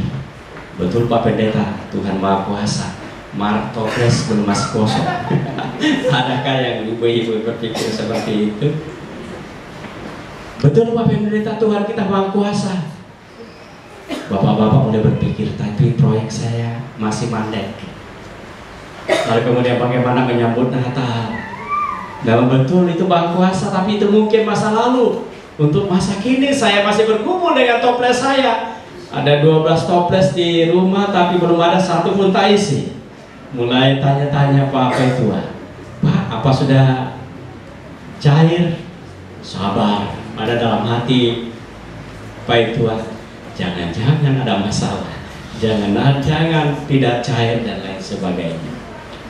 betul Pak Pendeta, Tuhan Maha Kuasa, marketplace belum masih kosong. Adakah yang ibu-ibu berpikir seperti itu? Betul Pak Pendeta, Tuhan kita Maha Kuasa. Bapak-bapak mulai berpikir, tapi proyek saya masih mandek. Lalu kemudian bagaimana menyambut Natal. Dalam betul itu Maha Kuasa, tapi itu mungkin masa lalu. Untuk masa kini saya masih bergumul dengan toples saya. Ada 12 toples di rumah tapi belum ada satu pun tak isi. Mulai tanya-tanya Pak apa itu? Pak, apa sudah cair? Sabar, ada dalam hati Pak itu. Jangan-jangan ada masalah. Jangan tidak cair dan lain sebagainya.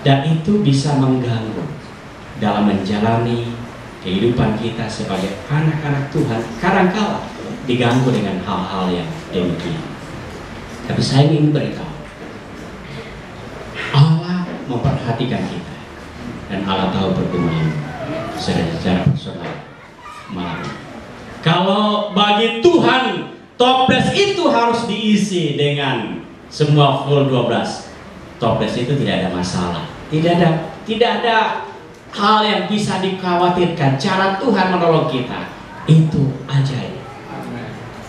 Dan itu bisa mengganggu dalam menjalani kehidupan kita sebagai anak-anak Tuhan. Kadang-kala diganggu dengan hal-hal yang demikian. Tapi saya ingin beritahu, Allah memperhatikan kita dan Allah tahu pergumulan secara personal. Malam. Kalau bagi Tuhan toples itu harus diisi dengan semua full 12. Toples itu tidak ada masalah. Tidak ada hal yang bisa dikhawatirkan. Cara Tuhan menolong kita itu ajaib.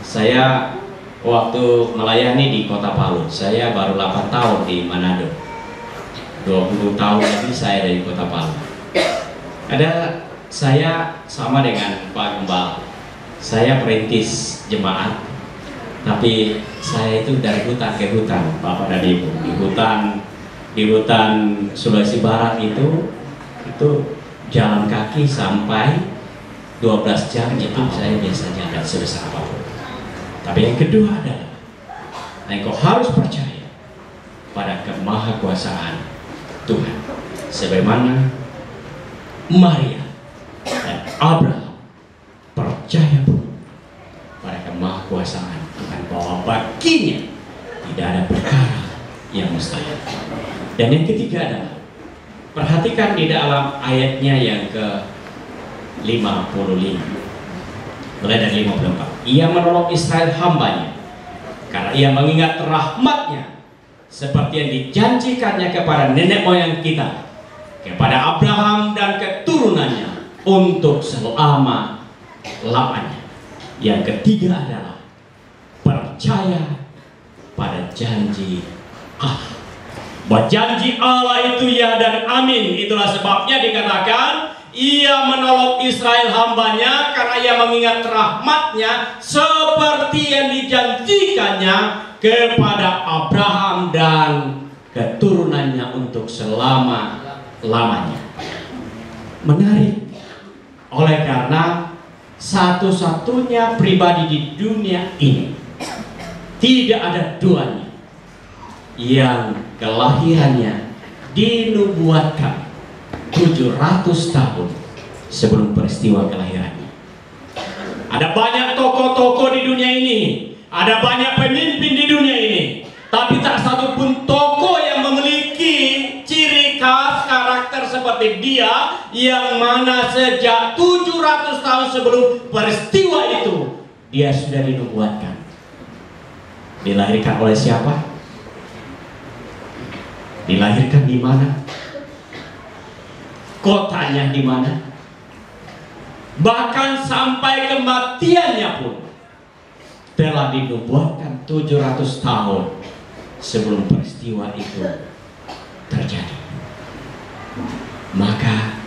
Saya waktu melayani di Kota Palu, saya baru 8 tahun di Manado. 20 tahun lagi saya dari Kota Palu. Saya sama dengan Pak Gembala. Saya perintis jemaat, tapi saya itu dari hutan ke hutan, Bapak dan Ibu. Di hutan Sulawesi Barat itu jalan kaki sampai 12 jam itu saya biasa jalan sebesar apapun. Tapi yang kedua adalah engkau harus percaya pada kemahakuasaan Tuhan, sebagaimana Maria dan Abraham percaya pada kemahakuasaan Tuhan, bahwa baginya tidak ada perkara yang mustahil. Dan yang ketiga adalah, perhatikan di dalam ayatnya yang ke-55, mulai dari 54. Ia menolong Israel hambanya, karena ia mengingat rahmatnya, seperti yang dijanjikannya kepada nenek moyang kita, kepada Abraham dan keturunannya, untuk selama-lamanya. Yang ketiga adalah percaya pada janji Allah. Bahwa janji Allah itu ya dan amin. Itulah sebabnya dikatakan ia menolong Israel hambanya, karena ia mengingat rahmatnya seperti yang dijanjikannya kepada Abraham dan keturunannya untuk selama-lamanya. Menarik, oleh karena satu-satunya pribadi di dunia ini, tidak ada duanya yang kelahirannya dinubuatkan 700 tahun sebelum peristiwa kelahirannya. Ada banyak tokoh-tokoh di dunia ini, ada banyak pemimpin di dunia ini, tapi tak satu pun tokoh yang memiliki ciri khas karakter seperti dia, yang mana sejak 700 tahun sebelum peristiwa itu dia sudah dinubuatkan. Dilahirkan oleh siapa? Dilahirkan di mana? Kotanya di mana? Bahkan sampai kematiannya pun telah dinubuatkan 700 tahun sebelum peristiwa itu terjadi. Maka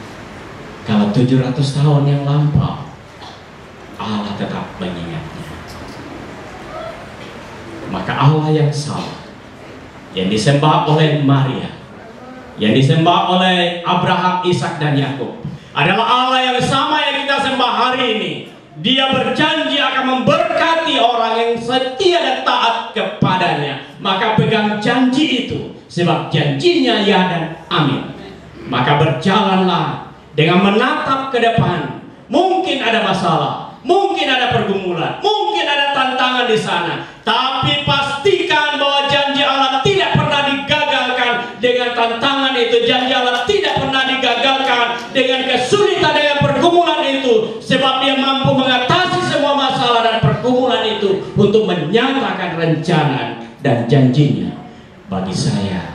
kalau 700 tahun yang lampau, Allah tetap mengingatnya. Maka Allah yang sama, yang disembah oleh Maria, yang disembah oleh Abraham, Ishak dan Yakub, adalah Allah yang sama yang kita sembah hari ini. Dia berjanji akan memberkati orang yang setia dan taat kepadanya. Maka pegang janji itu, sebab janjinya ya dan amin. Maka berjalanlah dengan menatap ke depan. Mungkin ada masalah, mungkin ada pergumulan, mungkin ada tantangan di sana, tapi pastikan bahwa janji Allah tidak pernah digagalkan dengan tantangan itu. Janji Allah tidak pernah digagalkan dengan kesulitan, dengan pergumulan itu, sebab Dia mampu mengatasi semua masalah dan pergumulan itu untuk menyatakan rencana dan janjinya bagi saya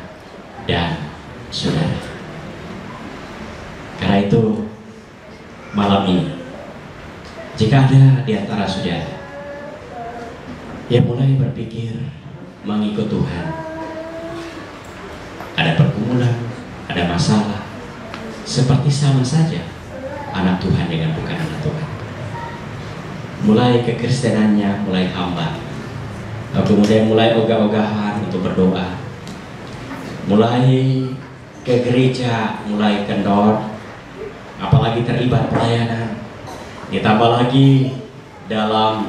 dan saudara. Karena itu malam ini, jika ada di antara saudara yang mulai berpikir mengikut Tuhan, ada pergumulan, ada masalah, seperti sama saja anak Tuhan dengan bukan anak Tuhan. Mulai kekristenannya mulai hambar, kemudian mulai ogah-ogahan untuk berdoa, mulai ke gereja mulai kendor, apalagi terlibat pelayanan. Ditambah lagi dalam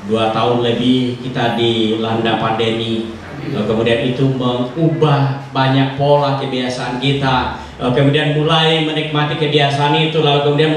2 tahun lebih kita dilanda pandemi, kemudian itu mengubah banyak pola kebiasaan kita, kemudian mulai menikmati kebiasaan itu, lalu kemudian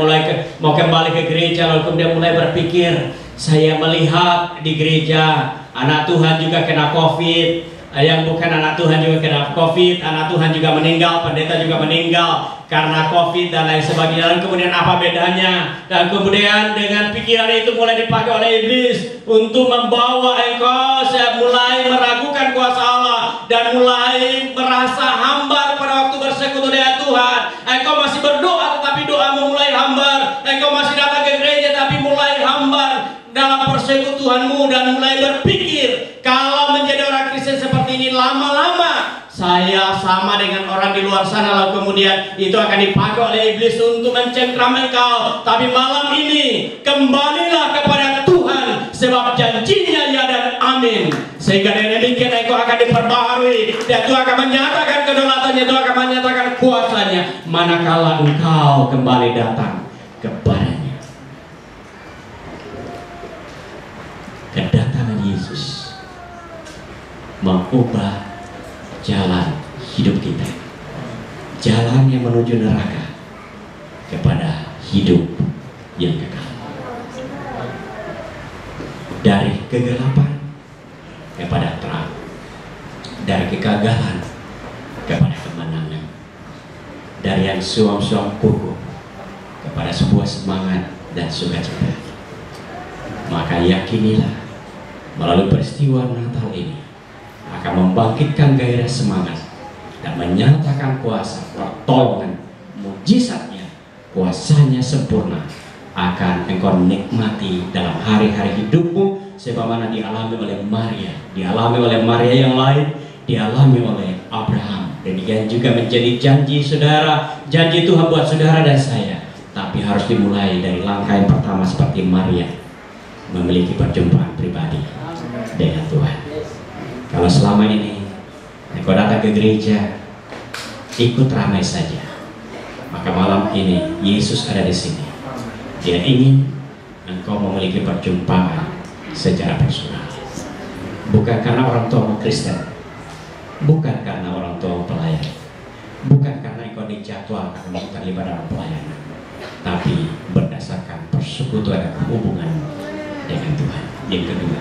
mau kembali ke gereja, lalu kemudian mulai berpikir, saya melihat di gereja anak Tuhan juga kena COVID, yang bukan anak Tuhan juga kena COVID, anak Tuhan juga meninggal, pendeta juga meninggal karena COVID dan lain sebagainya. Dan kemudian apa bedanya? Dan kemudian dengan pikiran itu mulai dipakai oleh iblis untuk membawa engkau mulai meragukan kuasa Allah dan mulai merasa hambar pada waktu bersekutu dengan Tuhan. Engkau masih berdoa tetapi doamu mulai hambar. Engkau masih datang ke gereja tapi mulai hambar dalam persekutuanmu dan mulai berpikir, kalau menjadi orang Kristen seperti ini lama-lama saya sama dengan orang di luar sana, lalu kemudian itu akan dipakai oleh iblis untuk mencengkram engkau. Tapi malam ini kembalilah kepada Tuhan, sebab janjinya ya dan amin. Sehingga dengan demikian engkau akan diperbaharui dan Tuhan akan menyatakan kedaulatannya, Tuhan akan menyatakan kuasanya manakala engkau kembali datang kepadanya. Kedatangan Yesus mengubah jalan hidup kita, jalan yang menuju neraka kepada hidup yang kekal, dari kegelapan kepada terang, dari kegagalan kepada kemenangan, dari yang suam-suam kukuh kepada sebuah semangat dan sukacita. Maka yakinilah melalui peristiwa Natal ini akan membangkitkan gairah semangat dan menyatakan kuasa pertolongan mujizatnya, kuasanya sempurna akan engkau nikmati dalam hari-hari hidupmu, sebagaimana dialami oleh Maria, dialami oleh Maria yang lain, dialami oleh Abraham. Demikian juga menjadi janji saudara, janji Tuhan buat saudara dan saya. Tapi harus dimulai dari langkah yang pertama seperti Maria, memiliki perjumpaan pribadi dengan Tuhan. Kalau selama ini engkau datang ke gereja ikut ramai saja, maka malam ini Yesus ada di sini. Dia ingin engkau memiliki perjumpaan secara personal, bukan karena orang tua Kristen, bukan karena orang tua pelayan, bukan karena engkau dijadwalkan untuk terlibat dalam pelayanan, tapi berdasarkan persekutuan dan hubungan dengan Tuhan. Yang kedua,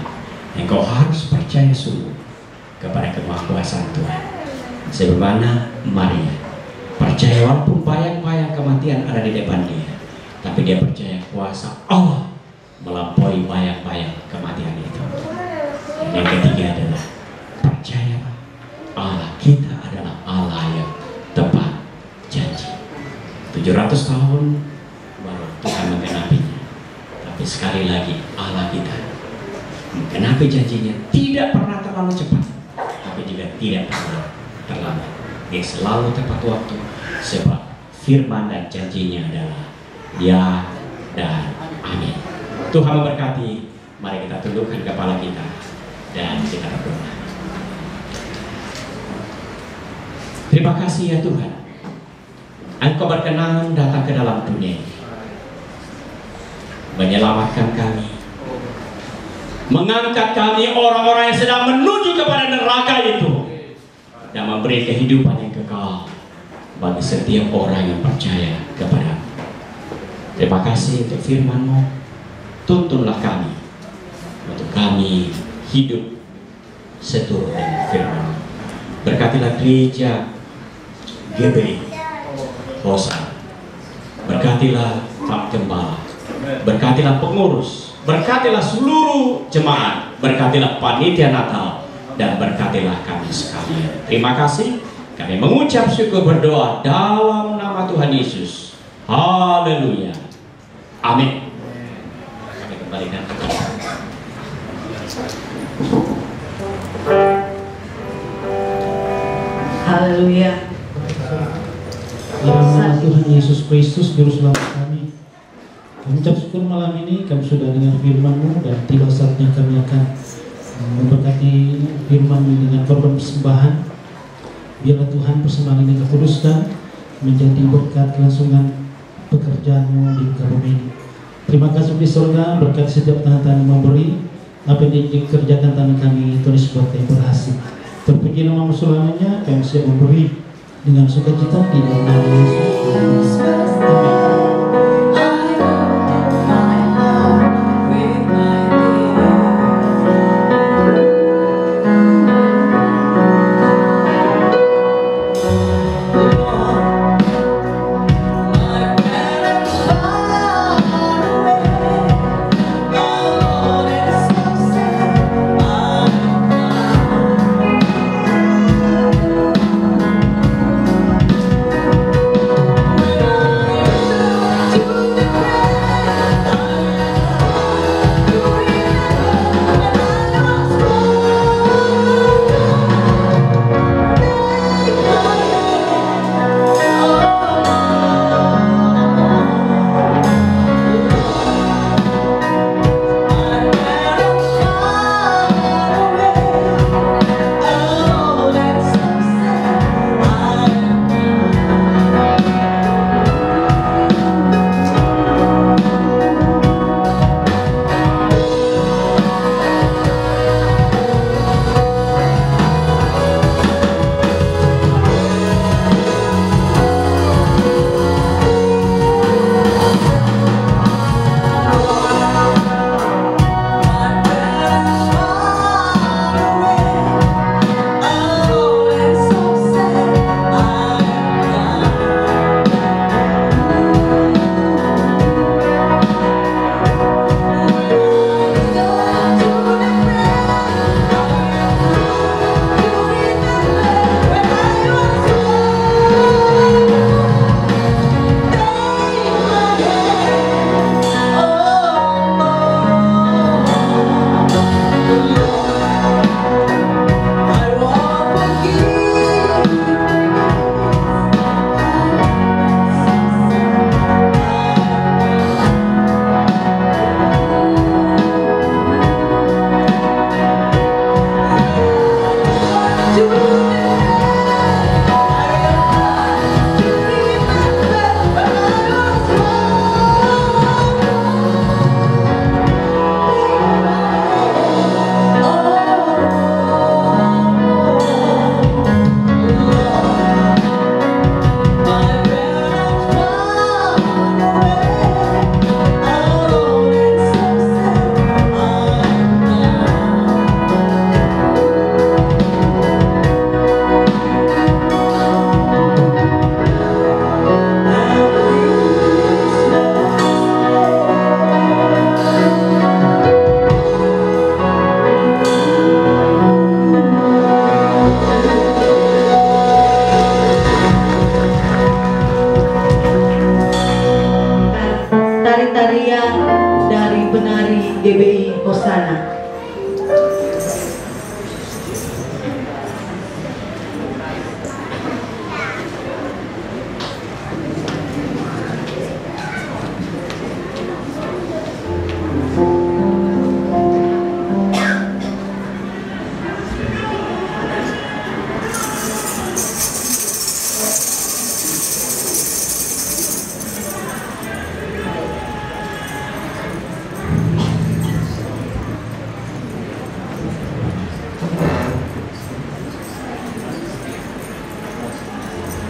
engkau harus percaya sungguh kepada kemahakuasaan Tuhan, sebagaimana Maria percaya walaupun bayang-bayang kematian ada di depan dia, tapi dia percaya kuasa Allah melampaui bayang-bayang kematian itu. Dan yang ketiga adalah percayalah Allah kita adalah Allah yang tepat janji. 700 tahun baru Tuhan menggenapinya, tapi sekali lagi Allah kita menggenapi janjinya tidak pernah terlalu cepat, tapi juga tidak pernah terlambat. Dia selalu tepat waktu, sebab firman dan janjinya adalah ya dan amin. Tuhan memberkati. Mari kita tundukkan kepala kita dan kita berdoa. Terima kasih ya Tuhan, Engkau berkenan datang ke dalam dunia ini, menyelamatkan kami, mengangkat kami orang-orang yang sedang menuju kepada neraka itu, dan memberi kehidupan yang kekal bagi setiap orang yang percaya kepada-Mu. Terima kasih untuk firman-Mu. Tuntunlah kami untuk kami hidup seturut dengan firman-Mu. Berkatilah gereja GBI Hosa, berkatilah Pak Gembala, berkatilah pengurus, berkatilah seluruh jemaat, berkatilah panitia Natal, dan berkatilah kami sekalian. Terima kasih. Kami mengucap syukur berdoa dalam nama Tuhan Yesus. Haleluya. Amin. Kami kembalikan kepada Haleluya. Tuhan Yesus Kristus, Juru Selamat kami. Kami ucap syukur malam ini kami sudah dengar firman-Mu, dan tiba saatnya kami akan memberkati firman-Mu dengan korban persembahan. Biarlah Tuhan persembahan ini Kau kuduskan menjadi berkat kelangsungan pekerjaan-Mu di muka bumi ini. Terima kasih di surga, berkat setiap tangan-tangan memberi, apa yang dikerjakan tangan kami Tuhan Yesus yang berhasil. Terpuji nama selamanya, kami siap memberi dengan sukacita di dalam nama Yesus.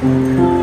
Amin.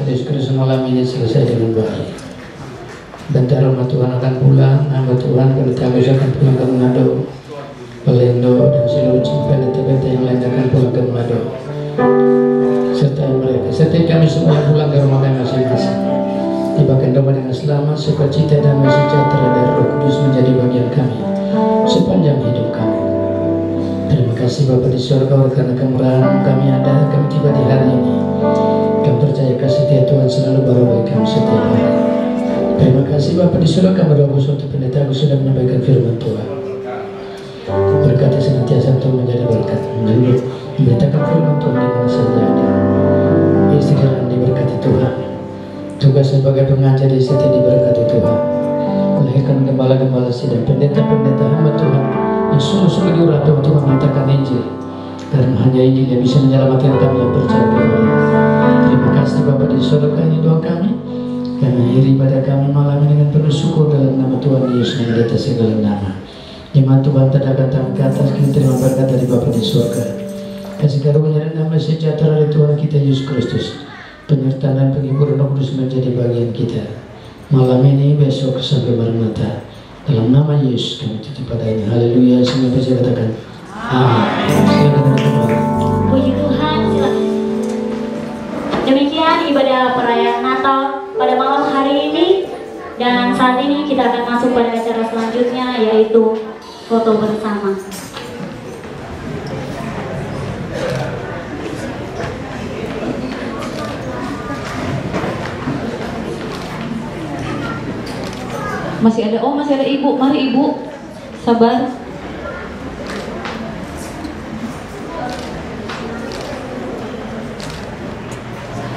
Yesus Kristus malam ini selesai dengan baik. Bentar rumah Tuhan akan pulang, hamba Tuhan Pendeta Agus akan pulang ke Manado, Pelendo dan seluruh pendeta-pendeta yang lain akan pulang ke Manado. Serta mereka, serta kami semua pulang ke rumah kami masing-masing. Tibakan doa dengan selamat, sukacita dan sejahtera dari Roh Kudus menjadi bagian kami sepanjang hidup kami. Terima kasih Bapa di surga karena kemurahan kami ada, kami tiba di hari ini. Kami percaya kasih Tuhan selalu baru bagi kami setiap hari. Terima kasih Bapa di surga, kami berdoa untuk Pendeta Agus sudah menyampaikan firman Tuhan. Berkati senantiasa Tuhan menjadi berkat, memberitakan firman Tuhan di mana saja ada. Istiqlal diberkati Tuhan. Tugas sebagai pengajar di setiap diberkati Tuhan. Melahirkan gembala-gembala dan pendeta-pendeta hamba Tuhan yang sungguh-sungguh diurapi untuk memberitakan Injil. Karena hanya Injil yang bisa menyelamatkan kami yang percaya kepada. Terima kasih Bapa di surga, ini doa kami. Kami akhiri ibadah kami malam ini dengan penuh syukur dalam nama Tuhan Yesus yang di atas segala nama. Jemaat Tuhan terdapat ke atas, kita terima berkat dari Bapa di surga. Kasih karunia dan nama sejahtera dari Tuhan kita Yesus Kristus. Penyertaan dan penghiburan Roh Kudus menjadi bagian kita malam ini, besok sampai Maranatha. Dalam nama Yesus kami tutup padanya. Haleluya. Semua bisa katakan amin. Silakan kembali. Puji Tuhan, silakan. Demikian ibadah perayaan Natal pada malam hari ini, dan saat ini kita akan masuk pada acara selanjutnya, yaitu foto bersama. Masih ada ibu, mari ibu, sabar.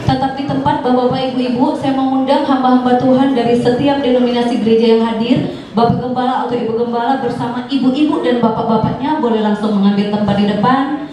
Tetap di tempat Bapak-Bapak, Ibu-Ibu, saya mengundang hamba-hamba Tuhan dari setiap denominasi gereja yang hadir. Bapak Gembala atau Ibu Gembala bersama ibu-ibu dan bapak-bapaknya boleh langsung mengambil tempat di depan.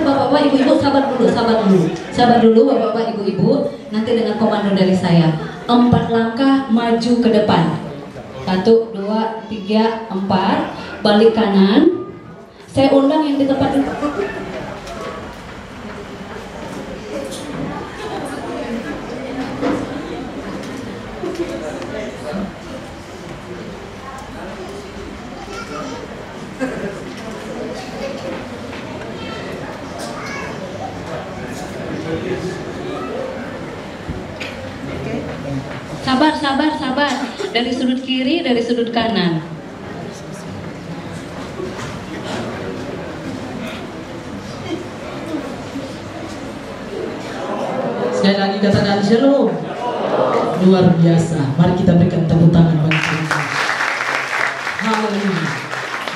Bapak-bapak, ibu-ibu, sabar dulu Bapak-bapak, ibu-ibu. Nanti dengan komando dari saya, 4 langkah maju ke depan. 1, 2, 3, 4. Balik kanan. Saya undang yang di tempat itu. Sabar. Dari sudut kiri, dari sudut kanan. Sekali lagi katakan shalom. Luar biasa. Mari kita berikan tepuk tangan bagi Tuhan. Haleluya.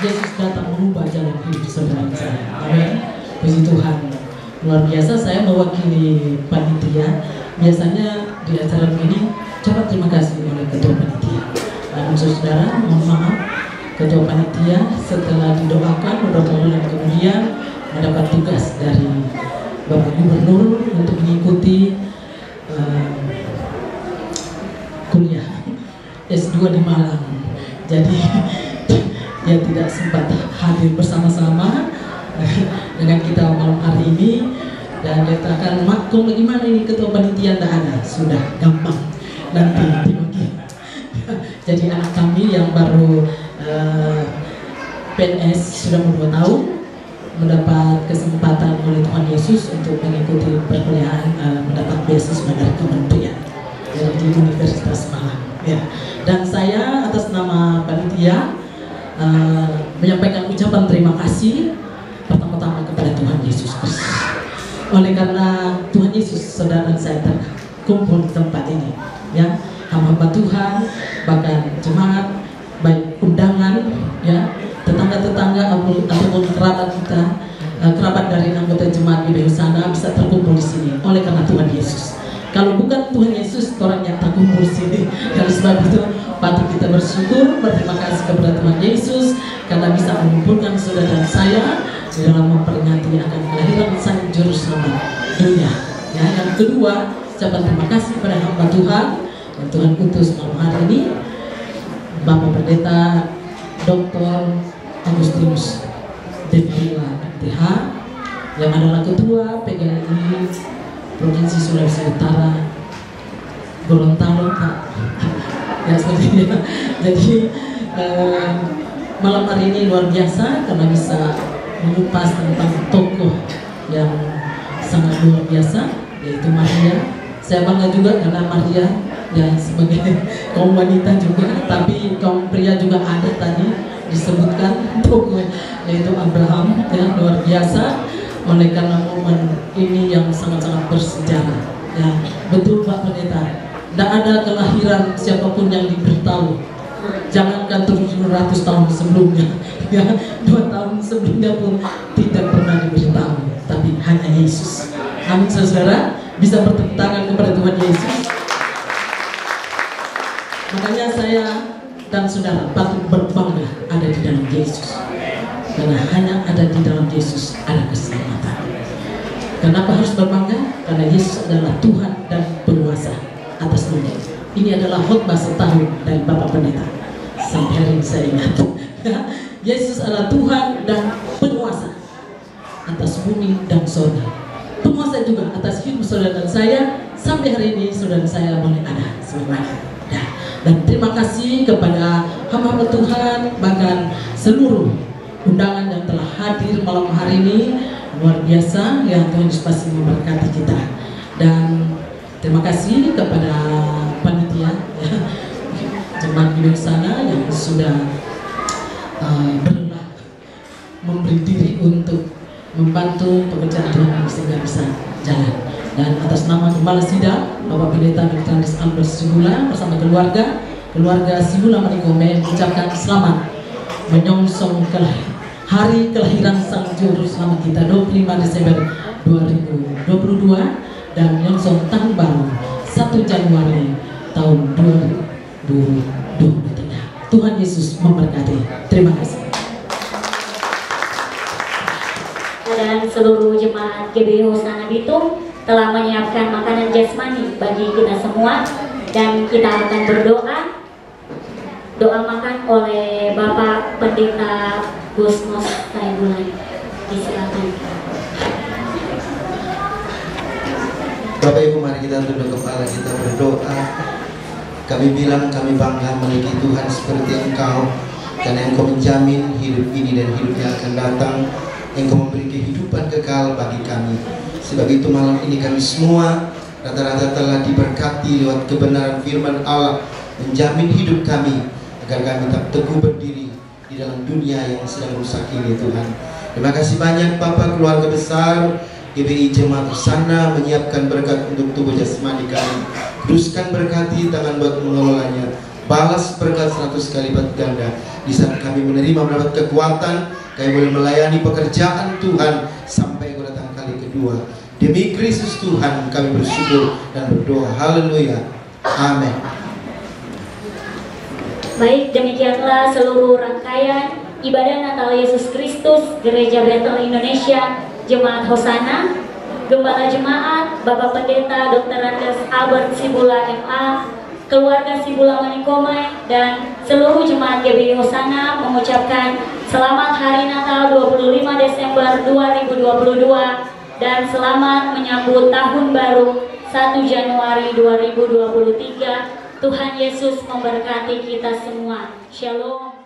Yesus datang mengubah jalan hidup saudara saya. Amin. Puji Tuhan. Luar biasa. Saya mewakili panitia. Biasanya di acara ini coba terima kasih oleh ketua panitia. Namun saudara, mohon maaf, ketua panitia setelah didoakan beberapa bulan kemudian mendapat tugas dari Bapak Gubernur untuk mengikuti kuliah S2 di Malang. Jadi dia tidak sempat hadir bersama-sama dengan kita malam hari ini. Dan dia katakan, maklum gimana ini ketua panitia tidak ada, sudah gampang nanti dibagi. Jadi anak kami yang baru PNS sudah 2 tahun mendapat kesempatan oleh Tuhan Yesus untuk mengikuti perkuliahan, mendapat beasiswa dari kementerian di Universitas Malang. Ya. Dan saya atas nama panitia menyampaikan ucapan terima kasih pertama-tama kepada Tuhan Yesus Kristus. Oleh karena Tuhan Yesus, saudara saya terkumpul di tempat ini, ya, hamba Tuhan, bahkan jemaat, baik undangan, ya, tetangga-tetangga ataupun kerabat kita, kerabat dari anggota jemaat di sana bisa terkumpul di sini. Oleh karena Tuhan Yesus. Kalau bukan Tuhan Yesus, orang yang terkumpul di sini. Karena sebab itu patut kita bersyukur, berterima kasih kepada Tuhan Yesus karena bisa mengumpulkan saudara saya di dalam memperingati akan kelahiran Sang Juru Selamat dunia. Ya, yang kedua, ucapan terima kasih kepada hamba Tuhan yang Tuhan utus malam hari ini, Bapak Pendeta Dr. Agustinus Deparua MTH yang adalah Ketua PGRI Provinsi Sulawesi Utara Gorontalo, Pak. Ya seperti itu. Jadi malam hari ini luar biasa karena bisa mengupas tentang tokoh yang sangat luar biasa, yaitu Maria. Saya bangga juga karena Maria ya sebagai kaum wanita juga, tapi kaum pria juga ada tadi disebutkan tokoh, yaitu Abraham, ya luar biasa. Oleh karena momen ini yang sangat-sangat bersejarah, ya betul Pak Pendeta. Tidak ada kelahiran siapapun yang diberitahu. Jangankan 700 tahun sebelumnya, ya 2 tahun sebelumnya pun tidak pernah diberitahu, tapi hanya Yesus. Amin saudara, bisa bertepuk tangan kepada Tuhan Yesus. Makanya saya dan saudara patut berbangga ada di dalam Yesus, karena hanya ada di dalam Yesus ada keselamatan. Kenapa harus berbangga? Karena Yesus adalah Tuhan dan penguasa atas dunia. Ini adalah khotbah setahun dari Bapak Pendeta. Sampai hari ini saya ingat. Yesus adalah Tuhan dan penguasa atas bumi dan surga. Penguasa juga atas hidup saudara dan saya. Sampai hari ini saudara saya boleh ada semuanya. Dan terima kasih kepada hamba Tuhan, bahkan seluruh undangan yang telah hadir malam hari ini. Luar biasa, ya Tuhan Yesus pasti memberkati kita. Dan terima kasih kepada panitia, ya, jemaat di sana yang sudah berlelah memberi diri untuk membantu pekerjaan Tuhan sehingga bisa jalan. Dan atas nama Gembala Sidang, Bapak Pendeta Dr. Albert Sibula bersama keluarga Sibula Manikome mengucapkan selamat menyongsong hari kelahiran Sang Juru Selamat kita 25 Desember 2022 dan menyongsong tahun baru 1 Januari tahun 2023. Tuhan Yesus memberkati. Terima kasih. Dan seluruh jemaat GBI Hosana Bitung telah menyiapkan makanan jasmani bagi kita semua, dan kita akan berdoa. Doa makan oleh Bapak Pendeta Gusmos Taibulan. Disilakan. Bapak Ibu, mari kita tunduk kepala, kita berdoa. Kami bilang kami bangga memiliki Tuhan seperti Engkau, karena Engkau menjamin hidup ini dan hidup yang akan datang. Engkau memberi kehidupan kekal bagi kami. Sebab itu malam ini kami semua rata-rata telah diberkati lewat kebenaran firman Allah, menjamin hidup kami agar kami tetap teguh berdiri di dalam dunia yang sedang rusak ini Tuhan. Terima kasih banyak Bapak, keluarga besar GBI Jemaat Hosana menyiapkan berkat untuk tubuh jasmani kami. Kuduskan berkati tangan buat mengelolanya. Balas berkat 100 kali lipat ganda. Di saat kami menerima mendapat kekuatan, kami boleh melayani pekerjaan Tuhan sampai kedatangan kali kedua. Demi Kristus Tuhan kami bersyukur dan berdoa. Haleluya. Amin. Baik, demikianlah seluruh rangkaian ibadah Natal Yesus Kristus Gereja Bethel Indonesia Jemaat Hosana. Gembala Jemaat Bapak Pendeta Dr. Albert Sibula MA, keluarga Sibula Manikome, dan seluruh jemaat GBI Hosana mengucapkan selamat Hari Natal 25 Desember 2022 dan selamat menyambut Tahun Baru 1 Januari 2023. Tuhan Yesus memberkati kita semua. Shalom.